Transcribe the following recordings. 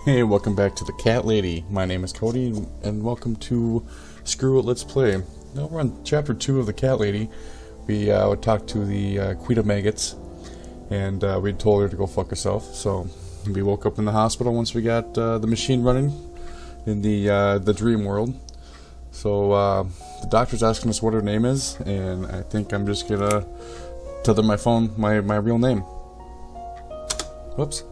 Hey, welcome back to the Cat Lady. My name is Cody, and welcome to Screw It, Let's Play. Now we're on Chapter 2 of the Cat Lady. We talked to the Queen of Maggots, and we told her to go fuck herself. So we woke up in the hospital once we got the machine running in the dream world. So the doctor's asking us what her name is, and I think I'm just gonna tell them my real name. Whoops.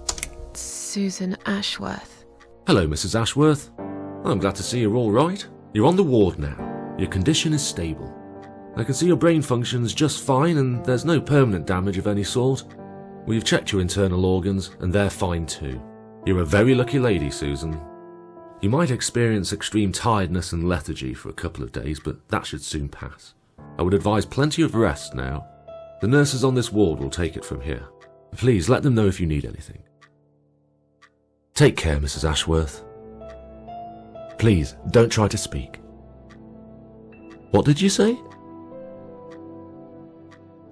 Susan Ashworth. Hello, Mrs. Ashworth. I'm glad to see you're all right. You're on the ward now. Your condition is stable. I can see your brain functions just fine and there's no permanent damage of any sort. We've checked your internal organs and they're fine too. You're a very lucky lady, Susan. You might experience extreme tiredness and lethargy for a couple of days, but that should soon pass. I would advise plenty of rest now. The nurses on this ward will take it from here. Please let them know if you need anything. Take care, Mrs. Ashworth. Please, don't try to speak. What did you say?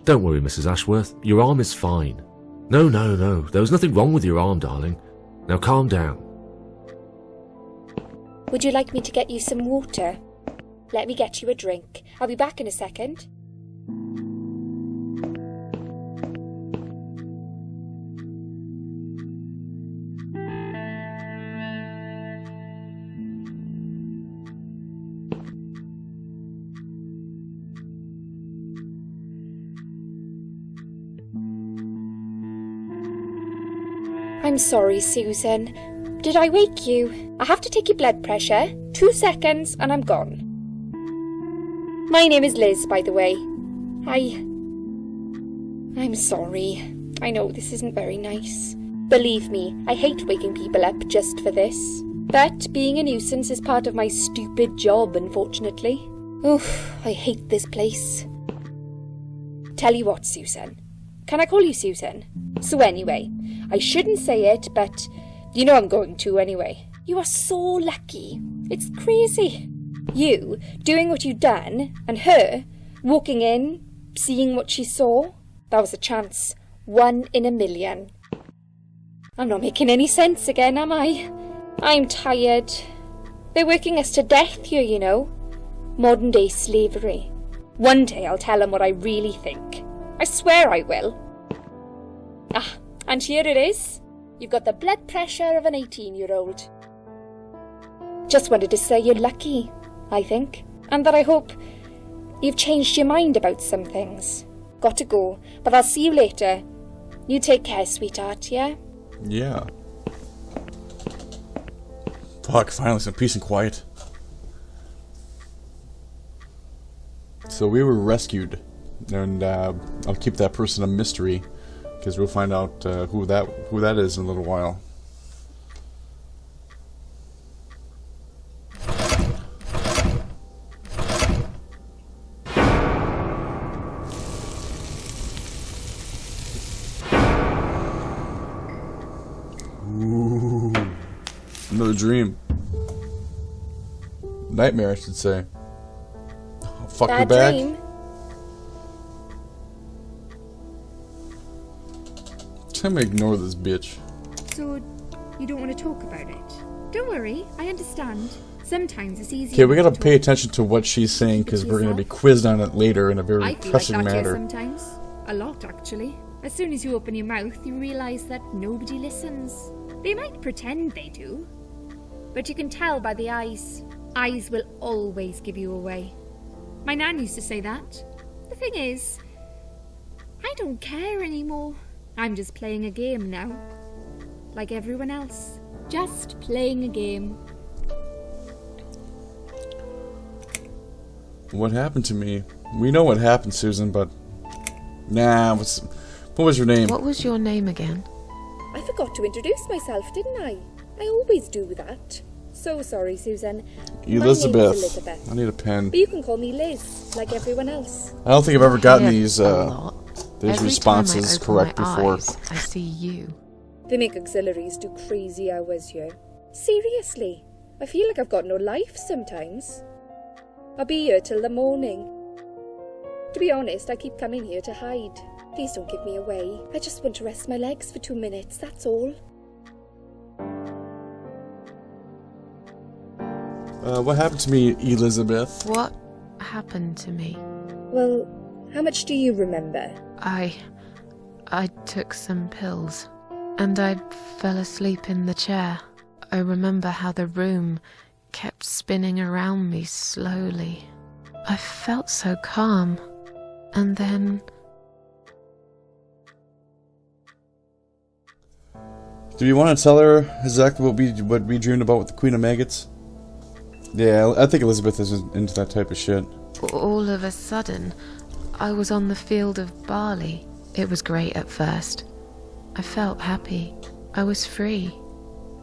Don't worry, Mrs. Ashworth. Your arm is fine. No. There was nothing wrong with your arm, darling. Now calm down. Would you like me to get you some water? Let me get you a drink. I'll be back in a second. I'm sorry, Susan. Did I wake you? I have to take your blood pressure. 2 seconds and I'm gone. My name is Liz, by the way. I'm sorry. I know this isn't very nice. Believe me, I hate waking people up just for this. But being a nuisance is part of my stupid job, unfortunately. Oof, I hate this place. Tell you what, Susan. Can I call you Susan? So anyway, I shouldn't say it, but you know I'm going to anyway. You are so lucky. It's crazy. You doing what you've done, and her walking in, seeing what she saw. That was a chance. 1 in a million. I'm not making any sense again, am I? I'm tired. They're working us to death here, you know. Modern day slavery. One day I'll tell them what I really think. I swear I will. Ah, and here it is. You've got the blood pressure of an 18-year-old. Just wanted to say you're lucky, I think. And that I hope you've changed your mind about some things. Got to go, but I'll see you later. You take care, sweetheart, yeah? Yeah. Fuck, finally some peace and quiet. So we were rescued, and I'll keep that person a mystery, because we'll find out who that is in a little while. Ooh, another dream. Nightmare, I should say. Oh, fuck her back. Dream. I'm gonna ignore this bitch. So, you don't want to talk about it? Don't worry, I understand. Sometimes it's easy. Okay, we gotta pay attention to what she's saying because we're gonna be quizzed on it later in a very pressing I feel like that matter. here sometimes. A lot, actually. As soon as you open your mouth, you realise that nobody listens. They might pretend they do, but you can tell by the eyes. Eyes will always give you away. My nan used to say that. The thing is, I don't care anymore. I'm just playing a game now. Like everyone else. Just playing a game. What happened to me? We know what happened, Susan, but... Nah, what was your name? What was your name again? I forgot to introduce myself, didn't I? I always do that. So sorry, Susan. Elizabeth. My name's Elizabeth. I need a pen. But you can call me Liz, like everyone else. I don't think I've ever gotten Yeah, these a lot. Every responses time I open correct my before. eyes, I see you. They make auxiliaries do crazy hours here. Seriously, I feel like I've got no life sometimes. I'll be here till the morning. To be honest, I keep coming here to hide. Please don't give me away. I just want to rest my legs for 2 minutes, that's all. What happened to me, Elizabeth? What happened to me? Well, how much do you remember? I took some pills, and I fell asleep in the chair. I remember how the room kept spinning around me slowly. I felt so calm, and then... Do you want to tell her exactly what we dreamed about with the Queen of Maggots? Yeah, I think Elizabeth is into that type of shit. All of a sudden, I was on the field of barley. It was great at first. I felt happy. I was free.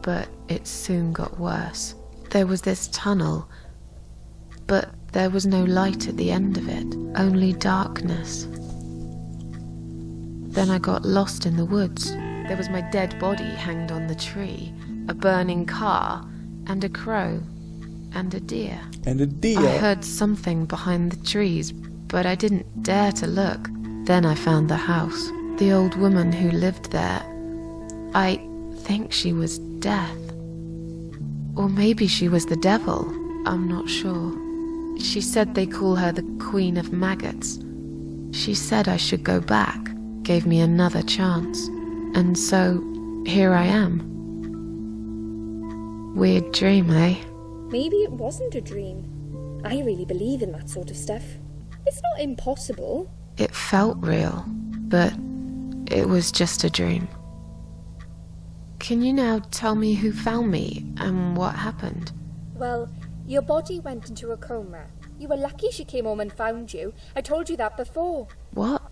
But it soon got worse. There was this tunnel, but there was no light at the end of it, only darkness. Then I got lost in the woods. There was my dead body hanged on the tree, a burning car, and a crow, and a deer. And a deer? I heard something behind the trees, but I didn't dare to look. Then I found the house. The old woman who lived there. I think she was Death. Or maybe she was the devil. I'm not sure. She said they call her the Queen of Maggots. She said I should go back, gave me another chance. And so, here I am. Weird dream, eh? Maybe it wasn't a dream. I really believe in that sort of stuff. It's not impossible. It felt real, but it was just a dream. Can you now tell me who found me and what happened? Well, your body went into a coma. You were lucky she came home and found you. I told you that before. What?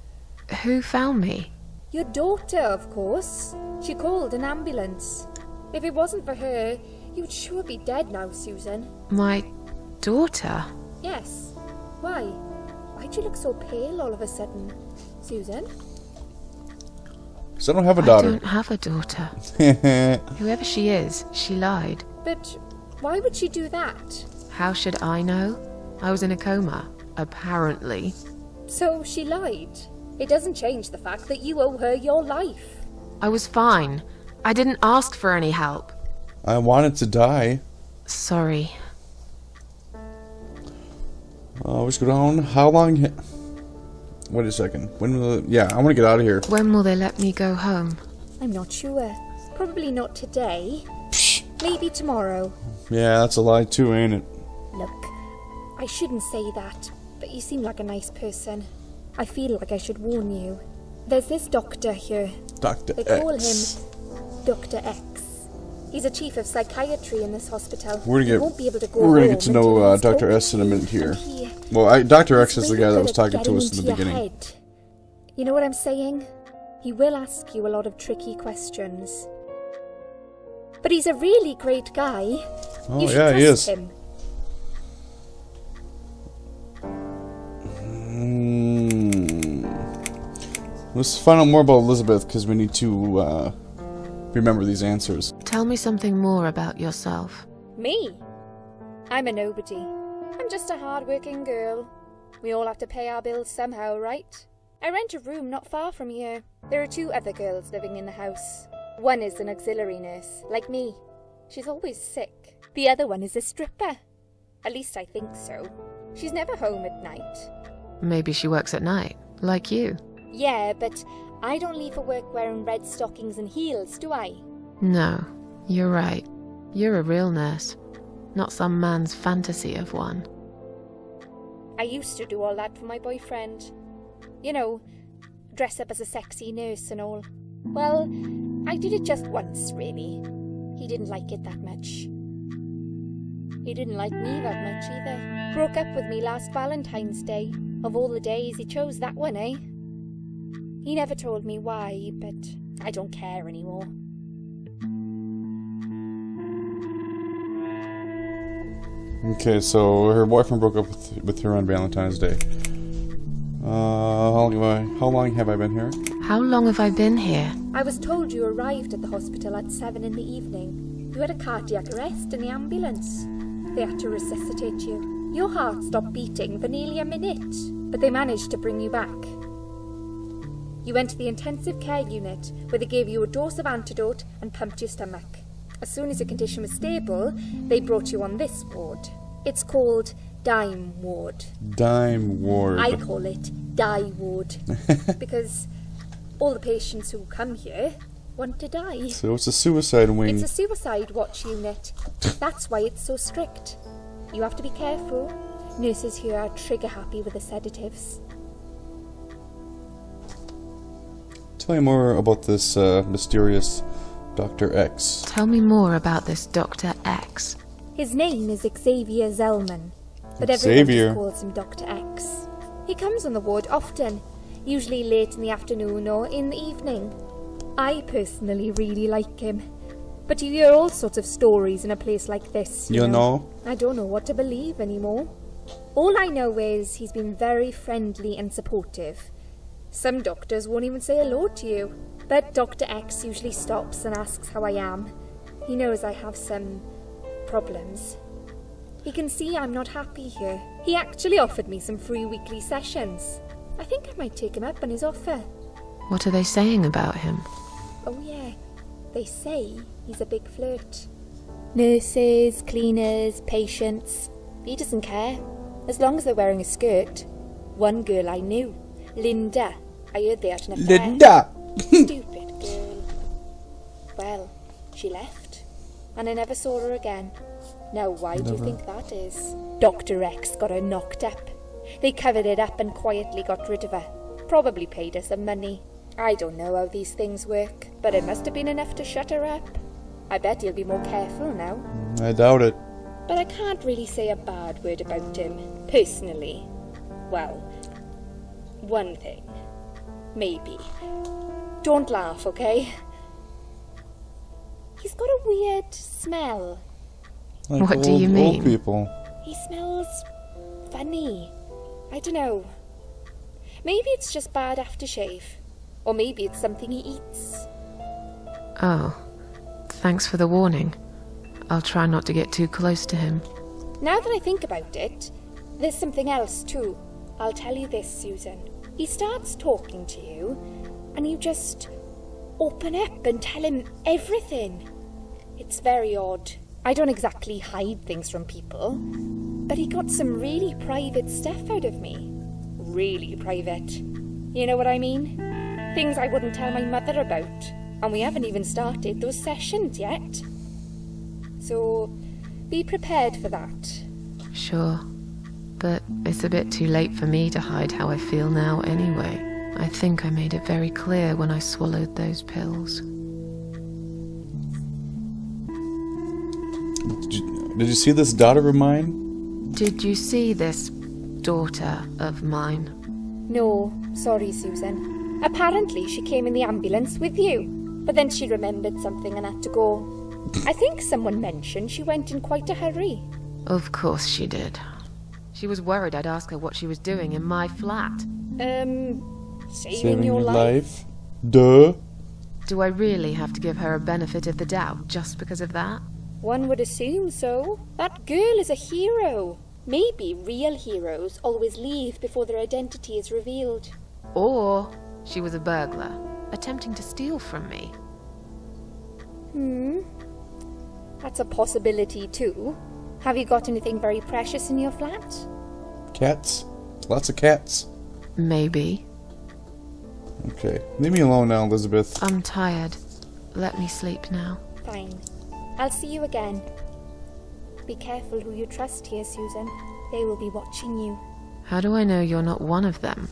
Who found me? Your daughter, of course. She called an ambulance. If it wasn't for her, you'd sure be dead now, Susan. My daughter? Yes. Why? Why'd you look so pale all of a sudden, Susan? Because I don't have a daughter. I don't have a daughter. Whoever she is, she lied. But why would she do that? How should I know? I was in a coma, apparently. So she lied. It doesn't change the fact that you owe her your life. I was fine. I didn't ask for any help. I wanted to die. Sorry. Let's go down. How long... Wait a second. When will... Yeah, I want to get out of here. When will they let me go home? I'm not sure. Probably not today. Maybe tomorrow. Yeah, that's a lie too, ain't it? Look, I shouldn't say that, but you seem like a nice person. I feel like I should warn you. There's this doctor here. Dr. They X. call him Dr. X. He's a chief of psychiatry in this hospital. We're He won't be able to go gonna home get to know until he's Dr. told S in a you, minute here. and he- Well, Dr. X he's is the really guy that good was at talking to getting us in the into your beginning. head. You know what I'm saying? He will ask you a lot of tricky questions. But he's a really great guy. Oh, You should yeah, he trust is. him. Let's find out more about Elizabeth, because we need to remember these answers. Tell me something more about yourself. Me? I'm a nobody. I'm just a hard-working girl. We all have to pay our bills somehow, right? I rent a room not far from here. There are 2 other girls living in the house. One is an auxiliary nurse, like me. She's always sick. The other one is a stripper. At least I think so. She's never home at night. Maybe she works at night, like you. Yeah, but I don't leave for work wearing red stockings and heels, do I? No, you're right. You're a real nurse, not some man's fantasy of one. I used to do all that for my boyfriend. You know, dress up as a sexy nurse and all. Well, I did it just once, really. He didn't like it that much. He didn't like me that much either. Broke up with me last Valentine's Day. Of all the days, he chose that one, eh? He never told me why, but I don't care anymore. Okay, so her boyfriend broke up with her on Valentine's Day. How long have I been here? How long have I been here? I was told you arrived at the hospital at 7 in the evening. You had a cardiac arrest in the ambulance. They had to resuscitate you. Your heart stopped beating for nearly a minute, but they managed to bring you back. You went to the intensive care unit, where they gave you a dose of antidote and pumped your stomach. As soon as your condition was stable, they brought you on this ward. It's called Dime Ward. Dime ward. I call it Die Ward. Because all the patients who come here want to die. So it's a suicide wing. It's a suicide watch unit. That's why it's so strict. You have to be careful. Nurses here are trigger happy with the sedatives. Tell me more about this mysterious Dr. X. Tell me more about this Dr. X. His name is Xavier Zellman, but everyone Xavier. just calls him Dr. X. He comes on the ward often, usually late in the afternoon or in the evening. I personally really like him, but you hear all sorts of stories in a place like this. You know? I don't know what to believe anymore. All I know is he's been very friendly and supportive. Some doctors won't even say hello to you, but Dr. X usually stops and asks how I am. He knows I have some problems. He can see I'm not happy here. He actually offered me some free weekly sessions. I think I might take him up on his offer. What are they saying about him? Oh yeah, they say he's a big flirt. Nurses, cleaners, patients. He doesn't care, as long as they're wearing a skirt. One girl I knew, Linda. I heard they had an affair. Linda! Stupid girl. Well, she left, and I never saw her again. Now, why do you think that is? Dr. X got her knocked up. They covered it up and quietly got rid of her. Probably paid her some money. I don't know how these things work, but it must have been enough to shut her up. I bet he'll be more careful now. I doubt it. But I can't really say a bad word about him, personally. Well, one thing. Maybe. Don't laugh, okay? He's got a weird smell. Like What do you mean? Old people. He smells funny. I don't know. Maybe it's just bad aftershave. Or maybe it's something he eats. Oh, thanks for the warning. I'll try not to get too close to him. Now that I think about it, there's something else too. I'll tell you this, Susan. He starts talking to you, and you just open up and tell him everything. It's very odd. I don't exactly hide things from people, but he got some really private stuff out of me. Really private. You know what I mean? Things I wouldn't tell my mother about, and we haven't even started those sessions yet. So, be prepared for that. Sure. But it's a bit too late for me to hide how I feel now anyway. I think I made it very clear when I swallowed those pills. Did you see this daughter of mine? Did you see this daughter of mine? No, sorry, Susan. Apparently she came in the ambulance with you, but then she remembered something and had to go. I think someone mentioned she went in quite a hurry. Of course she did. She was worried I'd ask her what she was doing in my flat. Saving your life? Duh. Do I really have to give her a benefit of the doubt just because of that? One would assume so. That girl is a hero. Maybe real heroes always leave before their identity is revealed. Or she was a burglar, attempting to steal from me. That's a possibility too. Have you got anything very precious in your flat? Cats? Lots of cats. Maybe. Okay. Leave me alone now, Elizabeth. I'm tired. Let me sleep now. Fine. I'll see you again. Be careful who you trust here, Susan. They will be watching you. How do I know you're not one of them?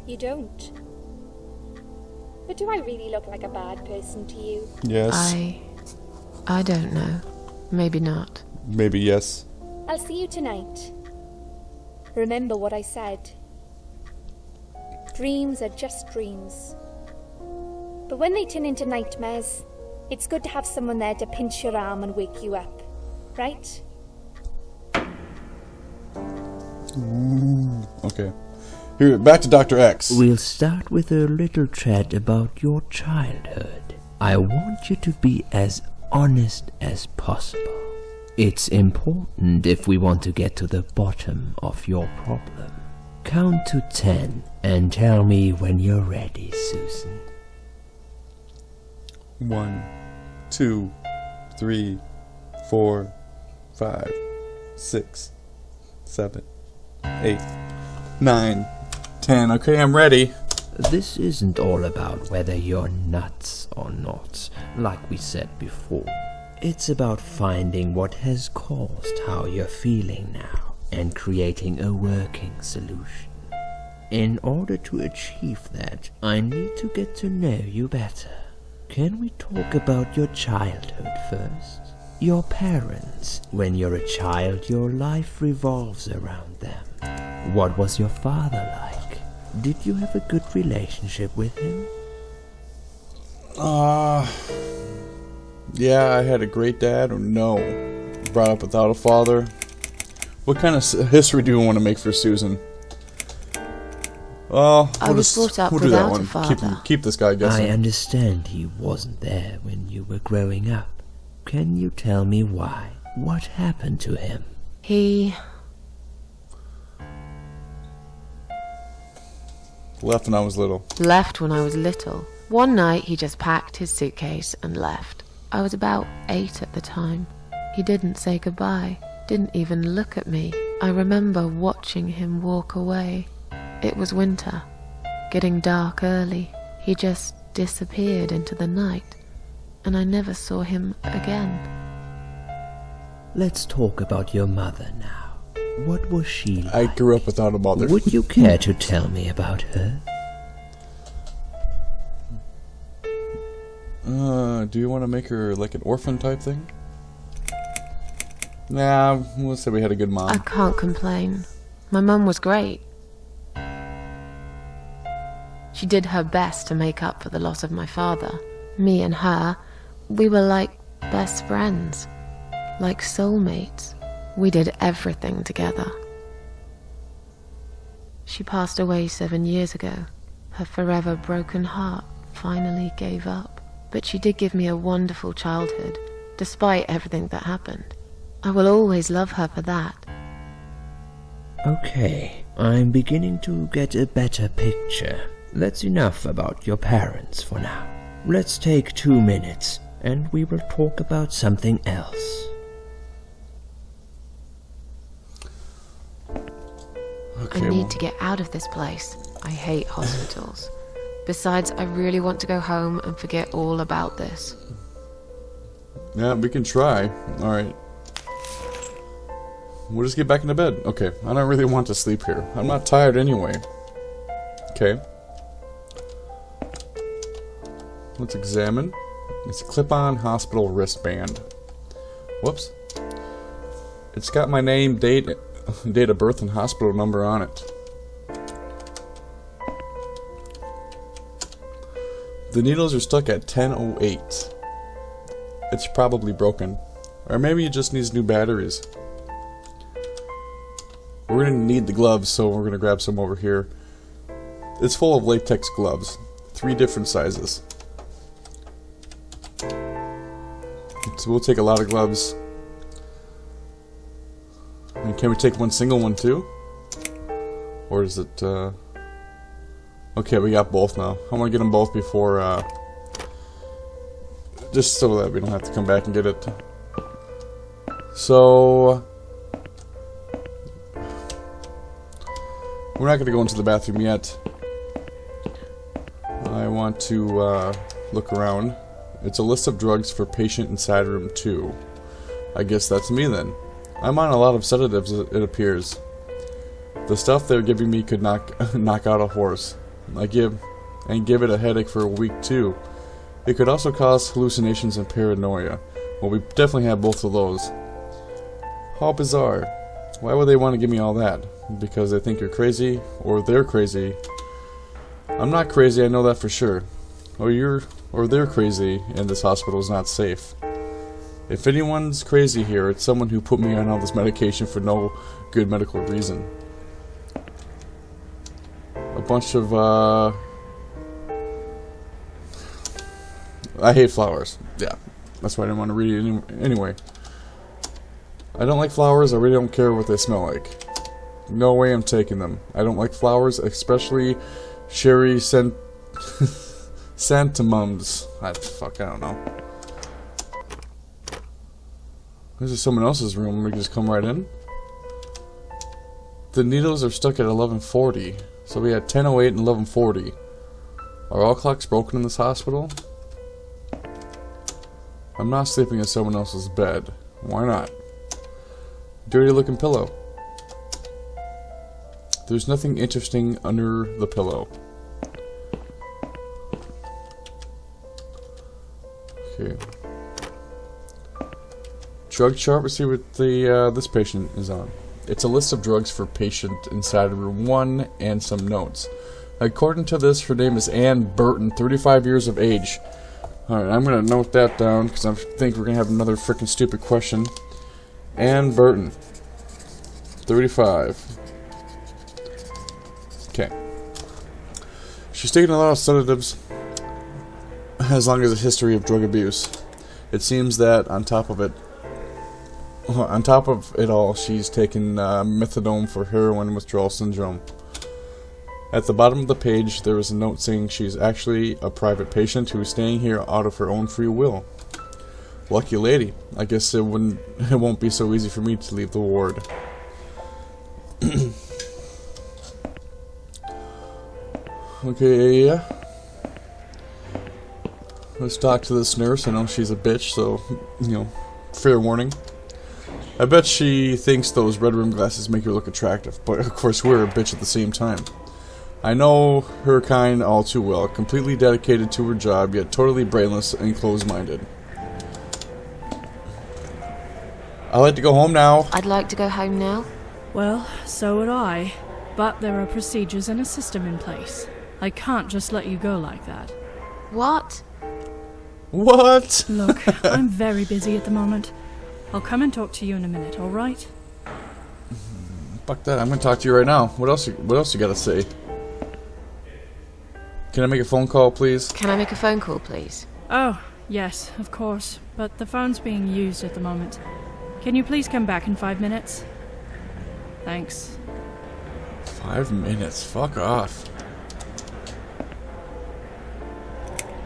You don't. But do I really look like a bad person to you? Yes. I don't know. Maybe not. Maybe yes. I'll see you tonight. Remember what I said. Dreams are just dreams. But when they turn into nightmares, it's good to have someone there to pinch your arm and wake you up. Right? Okay. Here, back to Dr. X. We'll start with a little chat about your childhood. I want you to be as honest as possible. It's important if we want to get to the bottom of your problem. Count to 10 and tell me when you're ready, Susan. 1, 2, 3, 4, 5, 6, 7, 8, 9, 10. Okay, I'm ready. This isn't all about whether you're nuts or not, like we said before. It's about finding what has caused how you're feeling now and creating a working solution. In order to achieve that, I need to get to know you better. Can we talk about your childhood first? Your parents. When you're a child, your life revolves around them. What was your father like? Did you have a good relationship with him? Yeah, I had a great dad, or no. Brought up without a father. What kind of history do you want to make for Susan? Well, I was brought up without a father. Keep this guy guessing. I understand he wasn't there when you were growing up. Can you tell me why? What happened to him? He Left when I was little. left when I was little. One night he just packed his suitcase and left. I was about 8 at the time. He didn't say goodbye, didn't even look at me. I remember watching him walk away. It was winter, getting dark early. He just disappeared into the night, and I never saw him again. Let's talk about your mother now. What was she like? I grew up without a mother. Would you care to tell me about her? Do you want to make her like an orphan type thing? Nah, we'll say we had a good mom. I can't complain. My mum was great. She did her best to make up for the loss of my father. Me and her, we were like best friends, like soulmates. We did everything together. She passed away 7 years ago. Her forever broken heart finally gave up. But she did give me a wonderful childhood, despite everything that happened. I will always love her for that. Okay, I'm beginning to get a better picture. That's enough about your parents for now. Let's take 2 minutes, and we will talk about something else. Okay, I need to get out of this place. I hate hospitals. Besides, I really want to go home and forget all about this. Yeah, we can try. Alright. We'll just get back into bed. Okay, I don't really want to sleep here. I'm not tired anyway. Okay. Let's examine. It's a clip-on hospital wristband. Whoops. It's got my name, date of birth, and hospital number on it. The needles are stuck at 10:08. It's probably broken. Or maybe it just needs new batteries. We're going to need the gloves, so we're going to grab some over here. It's full of latex gloves. 3 different sizes. So we'll take a lot of gloves. And can we take one single one too? Or is it, okay, we got both now. I want to get them both before, just so that we don't have to come back and get it. So, we're not going to go into the bathroom yet. I want to, look around. It's a list of drugs for patient inside room 2. I guess that's me then. I'm on a lot of sedatives, it appears. The stuff they're giving me could knock out a horse. Give it a headache for a week too. It could also cause hallucinations and paranoia. Well, we definitely have both of those. How bizarre. Why would they want to give me all that? Because they think you're crazy, or they're crazy. I'm not crazy, I know that for sure. Or they're crazy, and this hospital is not safe. If anyone's crazy here, it's someone who put me on all this medication for no good medical reason. A bunch of, I hate flowers. Yeah, that's why I didn't want to read it anyway. I don't like flowers, I really don't care what they smell like. No way I'm taking them. I don't like flowers, especially cherry santamums. I don't know. This is someone else's room. We can just come right in. The needles are stuck at 11:40. So we had 10:08 and 11:40. Are all clocks broken in this hospital? I'm not sleeping in someone else's bed. Why not? Dirty looking pillow. There's nothing interesting under the pillow. Okay. Drug chart. Let's see what the this patient is on. It's a list of drugs for patient inside of room 1 and some notes. According to this, her name is Ann Burton, 35 years of age. Alright, I'm going to note that down because I think we're going to have another freaking stupid question. Ann Burton, 35. Okay. She's taken a lot of sedatives, as long as a history of drug abuse. It seems that on top of it all, she's taken methadone for heroin withdrawal syndrome. At the bottom of the page, there is a note saying she's actually a private patient who is staying here out of her own free will. Lucky lady. I guess it won't be so easy for me to leave the ward. Okay, let's talk to this nurse. I know she's a bitch, so, you know, fair warning. I bet she thinks those red rim glasses make her look attractive, but of course we're a bitch at the same time. I know her kind all too well, completely dedicated to her job, yet totally brainless and closed-minded. I'd like to go home now. I'd like to go home now. Well, so would I. But there are procedures and a system in place. I can't just let you go like that. What? What? Look, I'm very busy at the moment. I'll come and talk to you in a minute, alright? Fuck that, I'm gonna talk to you right now. What else you gotta say? Can I make a phone call, please? Can I make a phone call, please? Oh, yes, of course. But the phone's being used at the moment. Can you please come back in 5 minutes? Thanks. 5 minutes? Fuck off.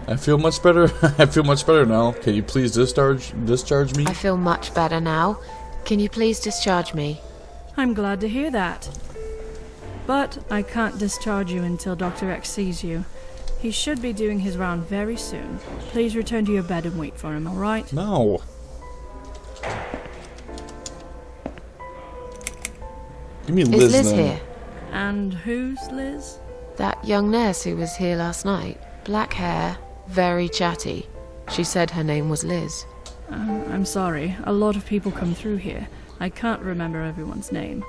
I feel much better. I feel much better now. Can you please discharge me? I feel much better now. Can you please discharge me? I'm glad to hear that. But I can't discharge you until Dr. X sees you. He should be doing his round very soon. Please return to your bed and wait for him, alright? No. You mean Liz? Is Liz then? here? And who's Liz? That young nurse who was here last night. Black hair, very chatty. She said her name was Liz. I'm sorry. A lot of people come through here. I can't remember everyone's name.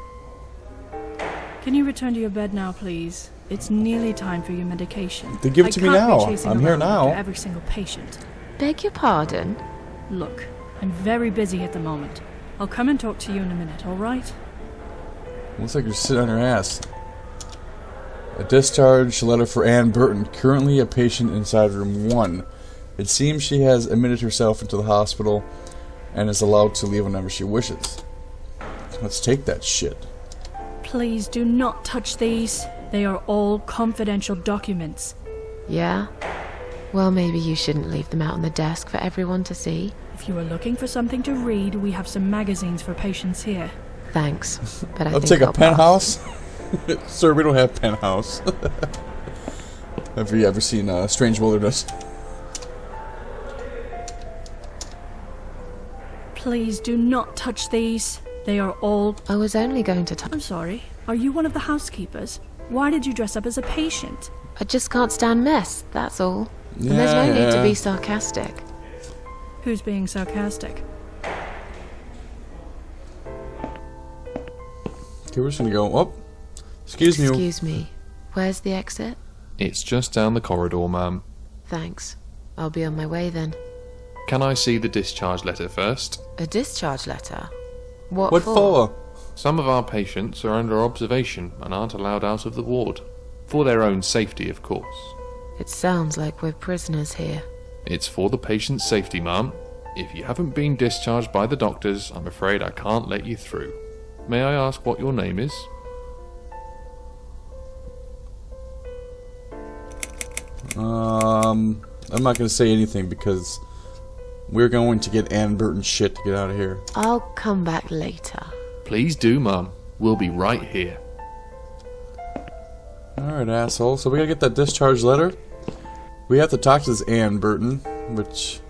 Can you return to your bed now, please? It's nearly time for your medication. Then give it to me now. I'm here now. Every single patient. Beg your pardon? Look, I'm very busy at the moment. I'll come and talk to you in a minute, alright? Looks like you're sitting on your ass. A discharge letter for Ann Burton, currently a patient inside room 1. It seems she has admitted herself into the hospital and is allowed to leave whenever she wishes. Let's take that shit. Please do not touch these. They are all confidential documents. Yeah? Well, maybe you shouldn't leave them out on the desk for everyone to see. If you are looking for something to read, we have some magazines for patients here. Thanks, but I I'll think take I'll a penthouse. Sir, we don't have penthouse. Have you ever seen Strange Wilderness? Please do not touch these. They are all... I was only going to I'm sorry. Are you one of the housekeepers? Why did you dress up as a patient? I just can't stand mess, that's all. And there's no need to be sarcastic. Who's being sarcastic? Okay, we're just gonna go up. Excuse me. Excuse me. Where's the exit? It's just down the corridor, ma'am. Thanks. I'll be on my way then. Can I see the discharge letter first? A discharge letter? What What for? for? Some of our patients are under observation and aren't allowed out of the ward. For their own safety, of course. It sounds like we're prisoners here. It's for the patient's safety, ma'am. If you haven't been discharged by the doctors, I'm afraid I can't let you through. May I ask what your name is? I'm not gonna say anything because We're going to get Ann Burton shit to get out of here. I'll come back later. Please do, Mum. We'll be right here. Alright, asshole. So we gotta get that discharge letter. We have to talk to this Ann Burton, which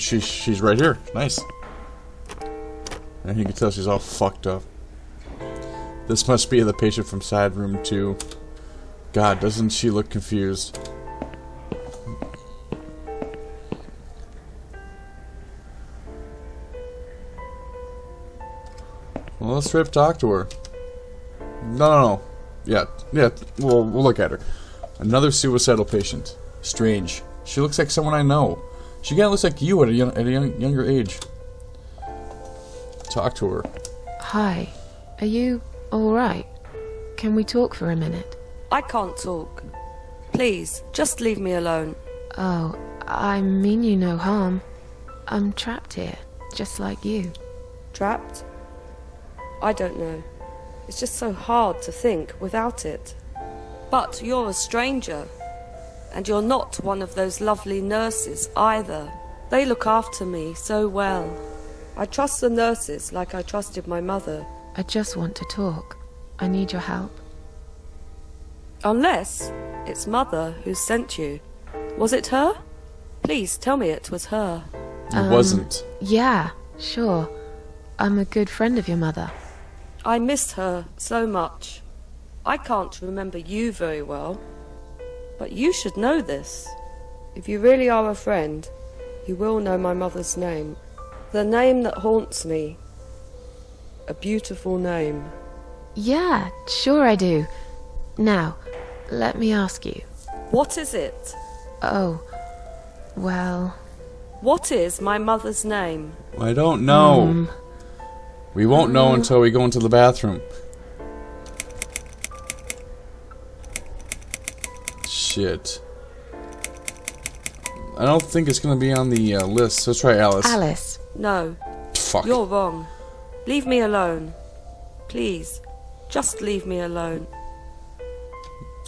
she's right here. Nice. And you can tell she's all fucked up. This must be the patient from side room 2. God, doesn't she look confused? Well, let's straight up talk to her. No. Yeah, we'll look at her. Another suicidal patient. Strange. She looks like someone I know. She kinda looks like you at a younger age. Talk to her. Hi. Are you alright? Can we talk for a minute? I can't talk. Please, just leave me alone. Oh, I mean you no harm. I'm trapped here, just like you. Trapped? I don't know. It's just so hard to think without it. But you're a stranger. And you're not one of those lovely nurses either. They look after me so well. I trust the nurses like I trusted my mother. I just want to talk. I need your help. Unless it's Mother who sent you. Was it her? Please tell me it was her. It wasn't. Yeah, sure. I'm a good friend of your mother. I miss her so much. I can't remember you very well. But you should know this. If you really are a friend, you will know my mother's name. The name that haunts me. A beautiful name. Yeah, sure I do. Now, let me ask you. What is it? Oh, well... What is my mother's name? I don't know. We won't know until we go into the bathroom. Shit. I don't think it's gonna be on the list. Let's try Alice. Alice. No. Fuck. You're wrong. Leave me alone. Please. Just leave me alone.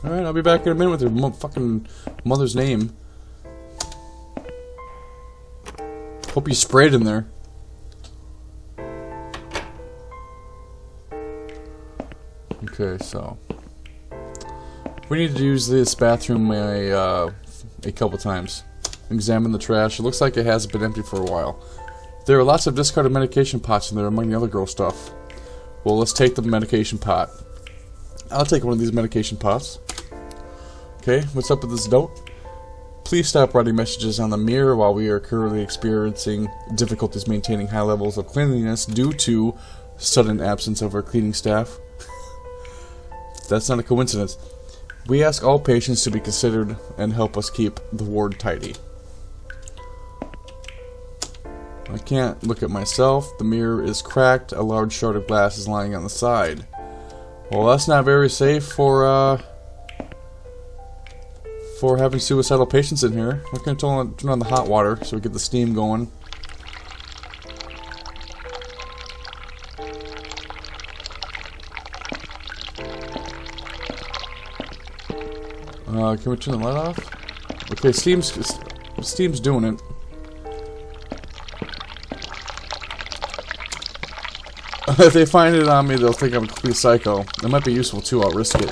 Alright, I'll be back in a minute with your fucking mother's name. Hope you sprayed in there. Okay, so we need to use this bathroom a couple times. Examine the trash. It looks like it hasn't been empty for a while. There are lots of discarded medication pots in there among the other girl stuff. Well, let's take the medication pot. I'll take one of these medication pots. Okay, what's up with this note? Please stop writing messages on the mirror while we are currently experiencing difficulties maintaining high levels of cleanliness due to sudden absence of our cleaning staff. That's not a coincidence. We ask all patients to be considered and help us keep the ward tidy. I can't look at myself. The mirror is cracked. A large shard of glass is lying on the side. Well, that's not very safe for having suicidal patients in here. We're going to turn on the hot water so we get the steam going. Can we turn the light off? Okay, steam's doing it. If they find it on me, they'll think I'm a complete psycho. It might be useful too, I'll risk it.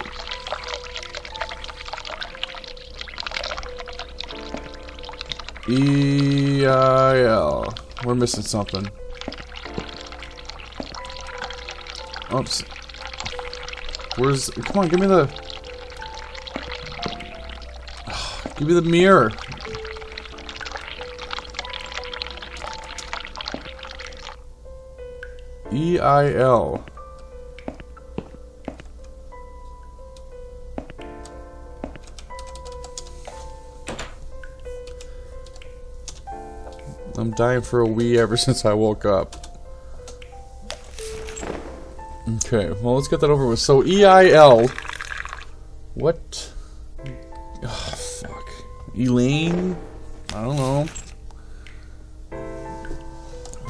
E-I-L. We're missing something. Oops. Where's... Come on, give me the... Give me the mirror. E-I-L. I'm dying for a wee ever since I woke up. Okay, well, let's get that over with. So, E-I-L. What? Oh, fuck. Elaine? I don't know.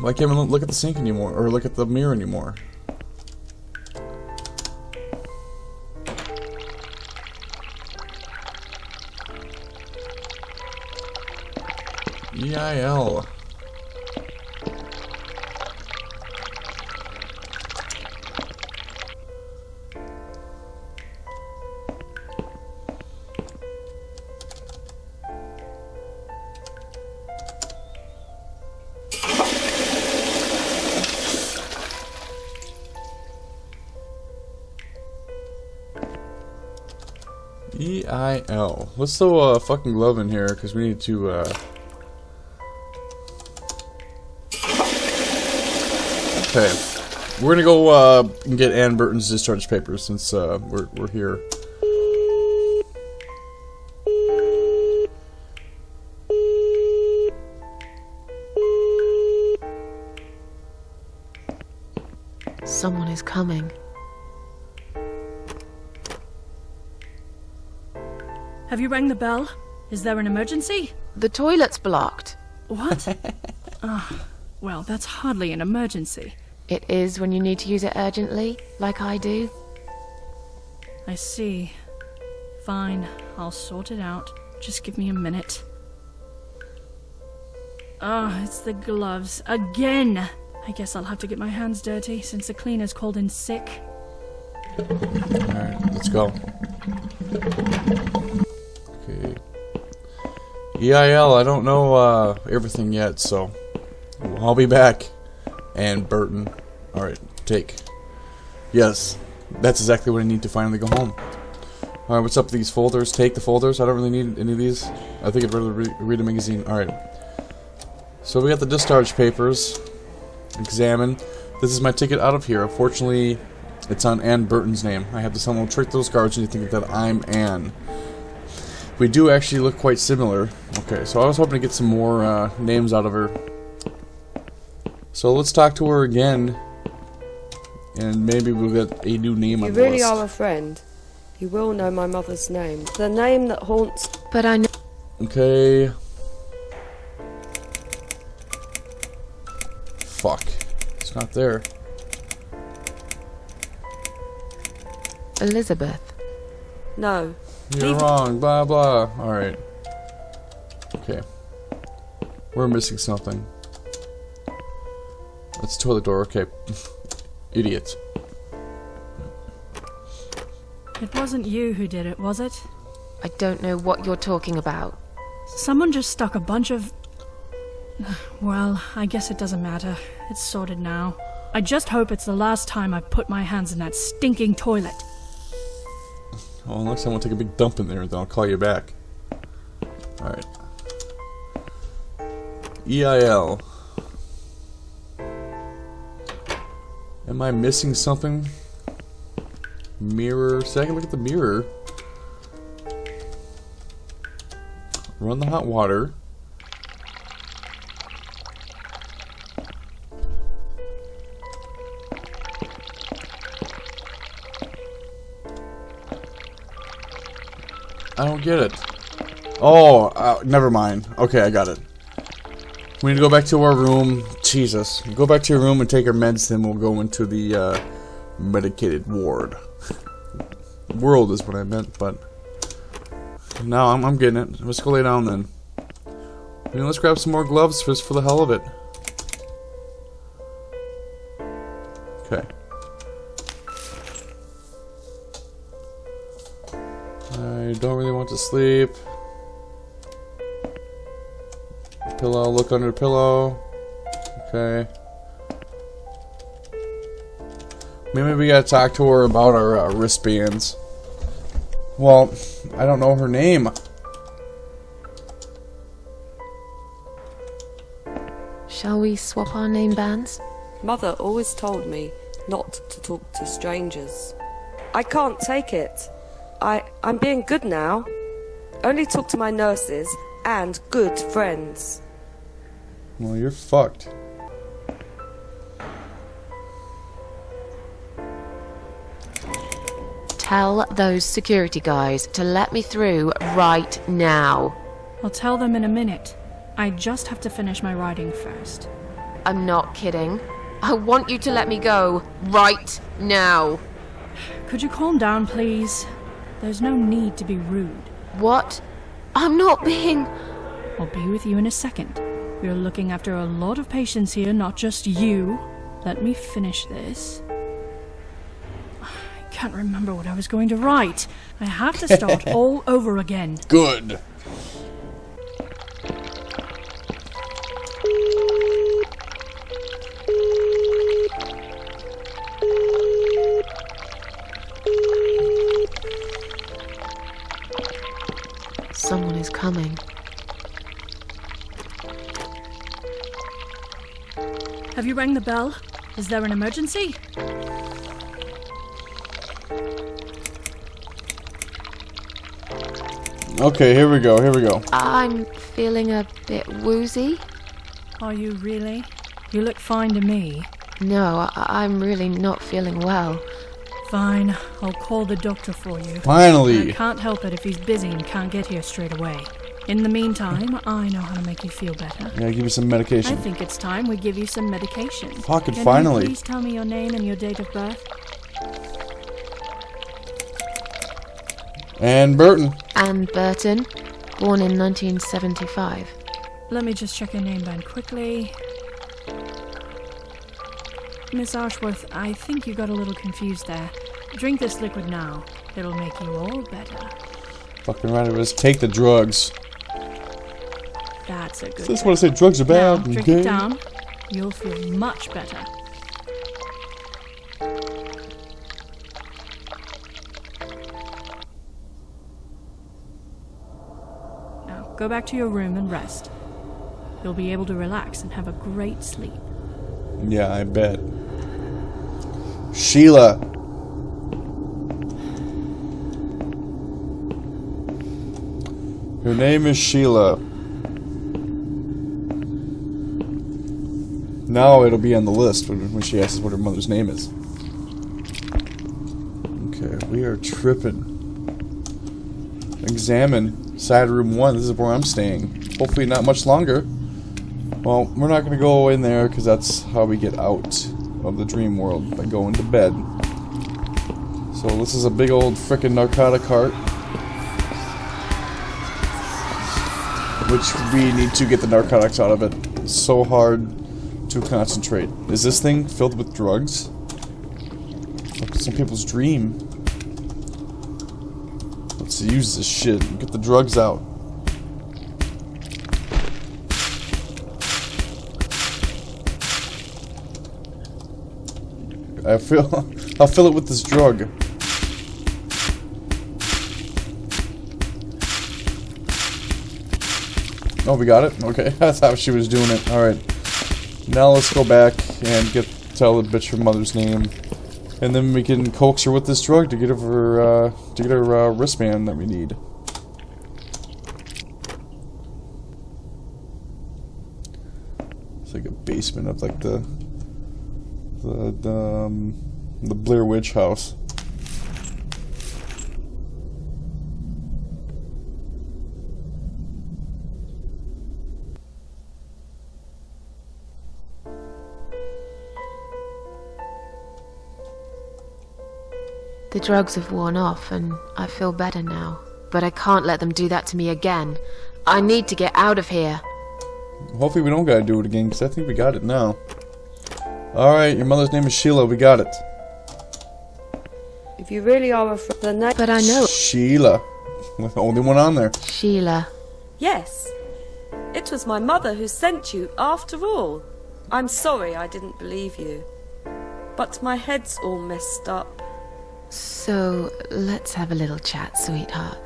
I can't even look at the sink anymore, or look at the mirror anymore. EIL. EIL. Let's throw a fucking glove in here because we need to. Okay, we're gonna go and get Ann Burton's discharge papers since we're here. Someone is coming. Have you rang the bell? Is there an emergency? The toilet's blocked. What? Well, that's hardly an emergency. It is when you need to use it urgently, like I do. I see. Fine, I'll sort it out. Just give me a minute. It's the gloves. Again! I guess I'll have to get my hands dirty since the cleaner's called in sick. Alright, let's go. Okay. EIL, I don't know everything yet, so I'll be back. And Burton. Alright, take. Yes, that's exactly what I need to finally go home. Alright, what's up with these folders? Take the folders. I don't really need any of these. I think I'd rather read a magazine. Alright. So we got the discharge papers. Examine. This is my ticket out of here. Unfortunately, it's on Ann Burton's name. I have to somehow trick those guards into thinking that I'm Ann. We do actually look quite similar. Okay, so I was hoping to get some more names out of her. So let's talk to her again, and maybe we'll get a new name on the list. You really are a friend. You will know my mother's name. The name that haunts... But I know... Okay. Fuck. It's not there. Elizabeth. No. You're wrong, blah blah. Alright. Okay. We're missing something. That's the toilet door, okay. Idiot. It wasn't you who did it, was it? I don't know what you're talking about. Someone just stuck a bunch of... Well, I guess it doesn't matter. It's sorted now. I just hope it's the last time I put my hands in that stinking toilet. Well, next time I'll take a big dump in there, then I'll call you back. Alright. EIL. Am I missing something? Mirror. See, I can look at the mirror. Run the hot water. I don't get it. Oh, never mind. Okay, I got it. We need to go back to our room. Jesus. Go back to your room and take our meds, then we'll go into the medicated ward. World is what I meant, but... No, I'm getting it. Let's go lay down then. I mean, let's grab some more gloves just for the hell of it. Okay. I don't really want to sleep. Pillow, look under the pillow. Okay. Maybe we gotta talk to her about our wristbands. Well, I don't know her name. Shall we swap our name bands? Mother always told me not to talk to strangers. I can't take it. I'm being good now. Only talk to my nurses and good friends. Well, you're fucked. Tell those security guys to let me through right now. I'll tell them in a minute. I just have to finish my writing first. I'm not kidding. I want you to let me go right now. Could you calm down, please? There's no need to be rude. What? I'm not being... I'll be with you in a second. We're looking after a lot of patients here, not just you. Let me finish this. I can't remember what I was going to write. I have to start all over again. Good. Someone is coming. Have you rang the bell? Is there an emergency? Okay, here we go. I'm feeling a bit woozy. Are you really? You look fine to me. No, I'm really not feeling well. Fine, I'll call the doctor for you. Finally. I can't help it if he's busy and can't get here straight away. In the meantime, I know how to make you feel better. Yeah, give me some medication. I think it's time we give you some medication. Fucking Can finally. you please tell me your name and your date of birth? Anne Burton. Anne Burton, born in 1975. Let me just check your name band quickly. Miss Ashworth, I think you got a little confused there. Drink this liquid now. It'll make you all better. Fucking right, it was take the drugs. That's a good So that's thing. what I say, drugs are Now, bad. drink okay? it down. You'll feel much better. Now, go back to your room and rest. You'll be able to relax and have a great sleep. Yeah, I bet. Sheila. Her name is Sheila. Now it'll be on the list when she asks what her mother's name is. Okay, we are tripping. Examine side room 1. This is where I'm staying. Hopefully not much longer. Well, we're not going to go in there because that's how we get out of the dream world, by going to bed. So this is a big old frickin' narcotic cart, which we need to get the narcotics out of it. It's so hard to concentrate. Is this thing filled with drugs? Like some people's dream. Let's use this shit. Get the drugs out. I'll fill it with this drug. Oh, we got it? Okay, that's how she was doing it. Alright. Now let's go back and tell the bitch her mother's name. And then we can coax her with this drug to get her wristband that we need. It's like a basement of like the Blair Witch house. The drugs have worn off and I feel better now. But I can't let them do that to me again. I need to get out of here. Hopefully we don't gotta do it again, because I think we got it now. Alright, your mother's name is Sheila, we got it. If you really are afraid, the name. But I know. Sheila. The only one on there. Sheila. Yes. It was my mother who sent you, after all. I'm sorry I didn't believe you. But my head's all messed up. So, let's have a little chat, sweetheart.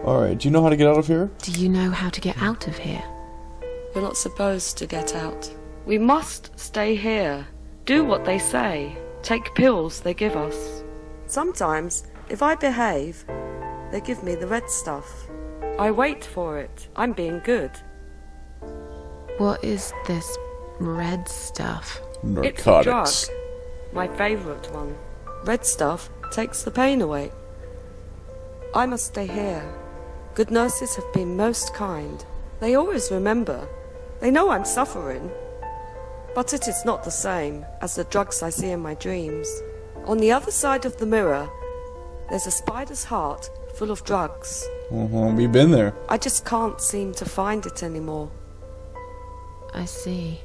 Alright, do you know how to get out of here? Do you know how to get out of here? We're not supposed to get out. We must stay here. Do what they say. Take pills they give us. Sometimes, if I behave, they give me the red stuff. I wait for it. I'm being good. What is this red stuff? It's a drug. My favourite one. Red stuff takes the pain away. I must stay here. Good nurses have been most kind. They always remember. They know I'm suffering. But it is not the same as the drugs I see in my dreams. On the other side of the mirror, there's a spider's heart full of drugs. We've been there. I just can't seem to find it anymore. I see.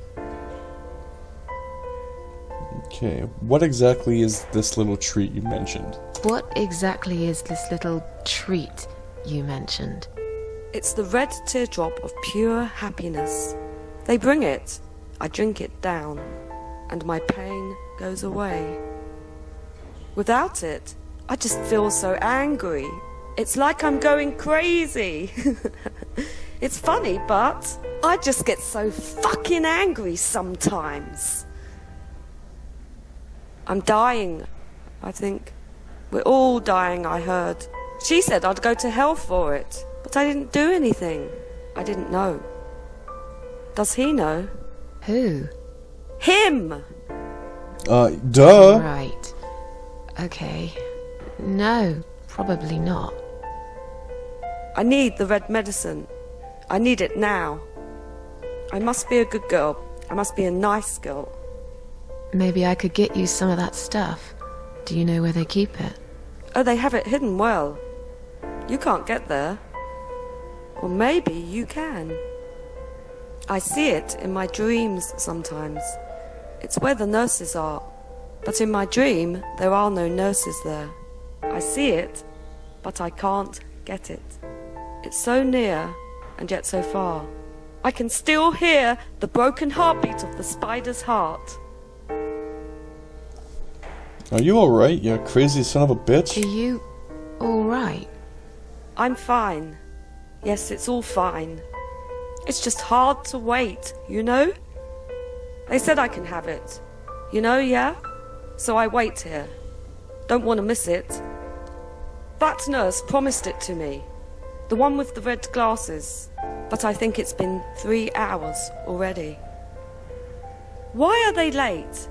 Okay, what exactly is this little treat you mentioned? What exactly is this little treat you mentioned? It's the red teardrop of pure happiness. They bring it, I drink it down, and my pain goes away. Without it, I just feel so angry. It's like I'm going crazy. It's funny, but I just get so fucking angry sometimes. I'm dying, I think. We're all dying, I heard. She said I'd go to hell for it, but I didn't do anything. I didn't know. Does he know? Who? Him! Duh! Right. Okay. No, probably not. I need the red medicine. I need it now. I must be a good girl. I must be a nice girl. Maybe I could get you some of that stuff. Do you know where they keep it? Oh, they have it hidden well. You can't get there. Or maybe you can. I see it in my dreams sometimes. It's where the nurses are. But in my dream, there are no nurses there. I see it, but I can't get it. It's so near, and yet so far. I can still hear the broken heartbeat of the spider's heart. Are you alright, you crazy son of a bitch? Are you alright? I'm fine. Yes, it's all fine. It's just hard to wait, you know? They said I can have it. You know, yeah? So I wait here. Don't want to miss it. That nurse promised it to me. The one with the red glasses. But I think it's been 3 hours already. Why are they late?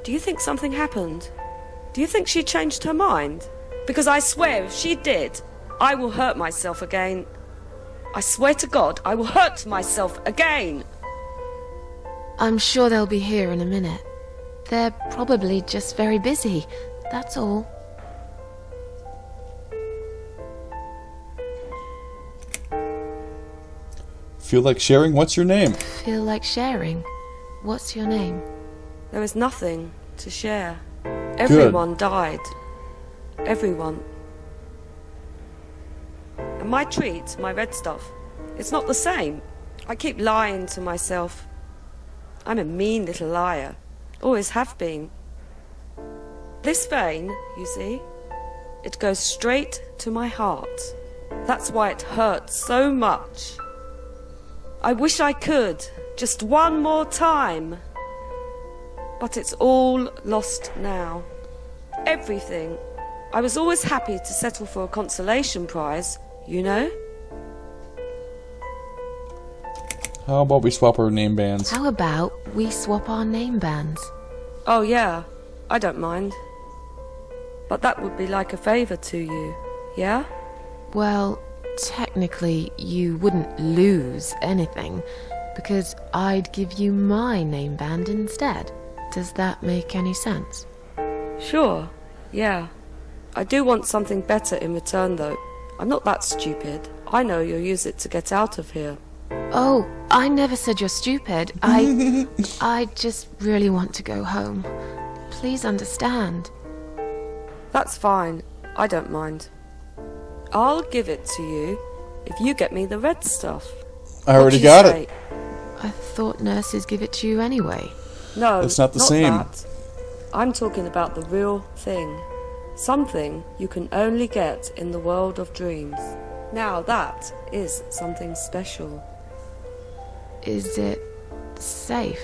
Do you think something happened? Do you think she changed her mind? Because I swear if she did, I will hurt myself again. I swear to God, I will hurt myself again. I'm sure they'll be here in a minute. They're probably just very busy, that's all. Feel like sharing? What's your name? Feel like sharing? What's your name? There is nothing to share. Everyone died. Everyone. And my treat, my red stuff, it's not the same. I keep lying to myself. I'm a mean little liar. Always have been. This vein, you see, it goes straight to my heart. That's why it hurts so much. I wish I could, just one more time. But it's all lost now. Everything. I was always happy to settle for a consolation prize, you know? How about we swap our name bands? How about we swap our name bands? Oh yeah, I don't mind. But that would be like a favour to you, yeah? Well, technically you wouldn't lose anything, because I'd give you my name band instead. Does that make any sense? Sure, yeah. I do want something better in return though. I'm not that stupid. I know you'll use it to get out of here. Oh, I never said you're stupid. I just really want to go home. Please understand. That's fine. I don't mind. I'll give it to you if you get me the red stuff. I already got it. I thought nurses give it to you anyway. No, it's not the same. That. I'm talking about the real thing. Something you can only get in the world of dreams. Now that is something special. Is it safe?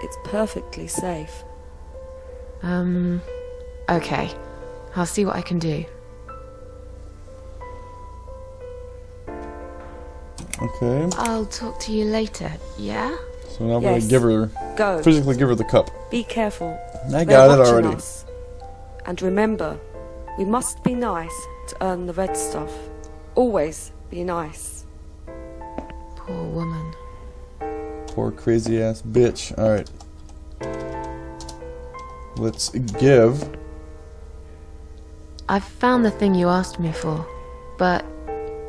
It's perfectly safe. Okay. I'll see what I can do. Okay. I'll talk to you later, yeah? So now we're gonna physically give her the cup. Be careful. I got it already. Us. And remember, we must be nice to earn the red stuff. Always be nice. Poor woman. Poor crazy ass bitch. Alright. Let's give. I've found the thing you asked me for, but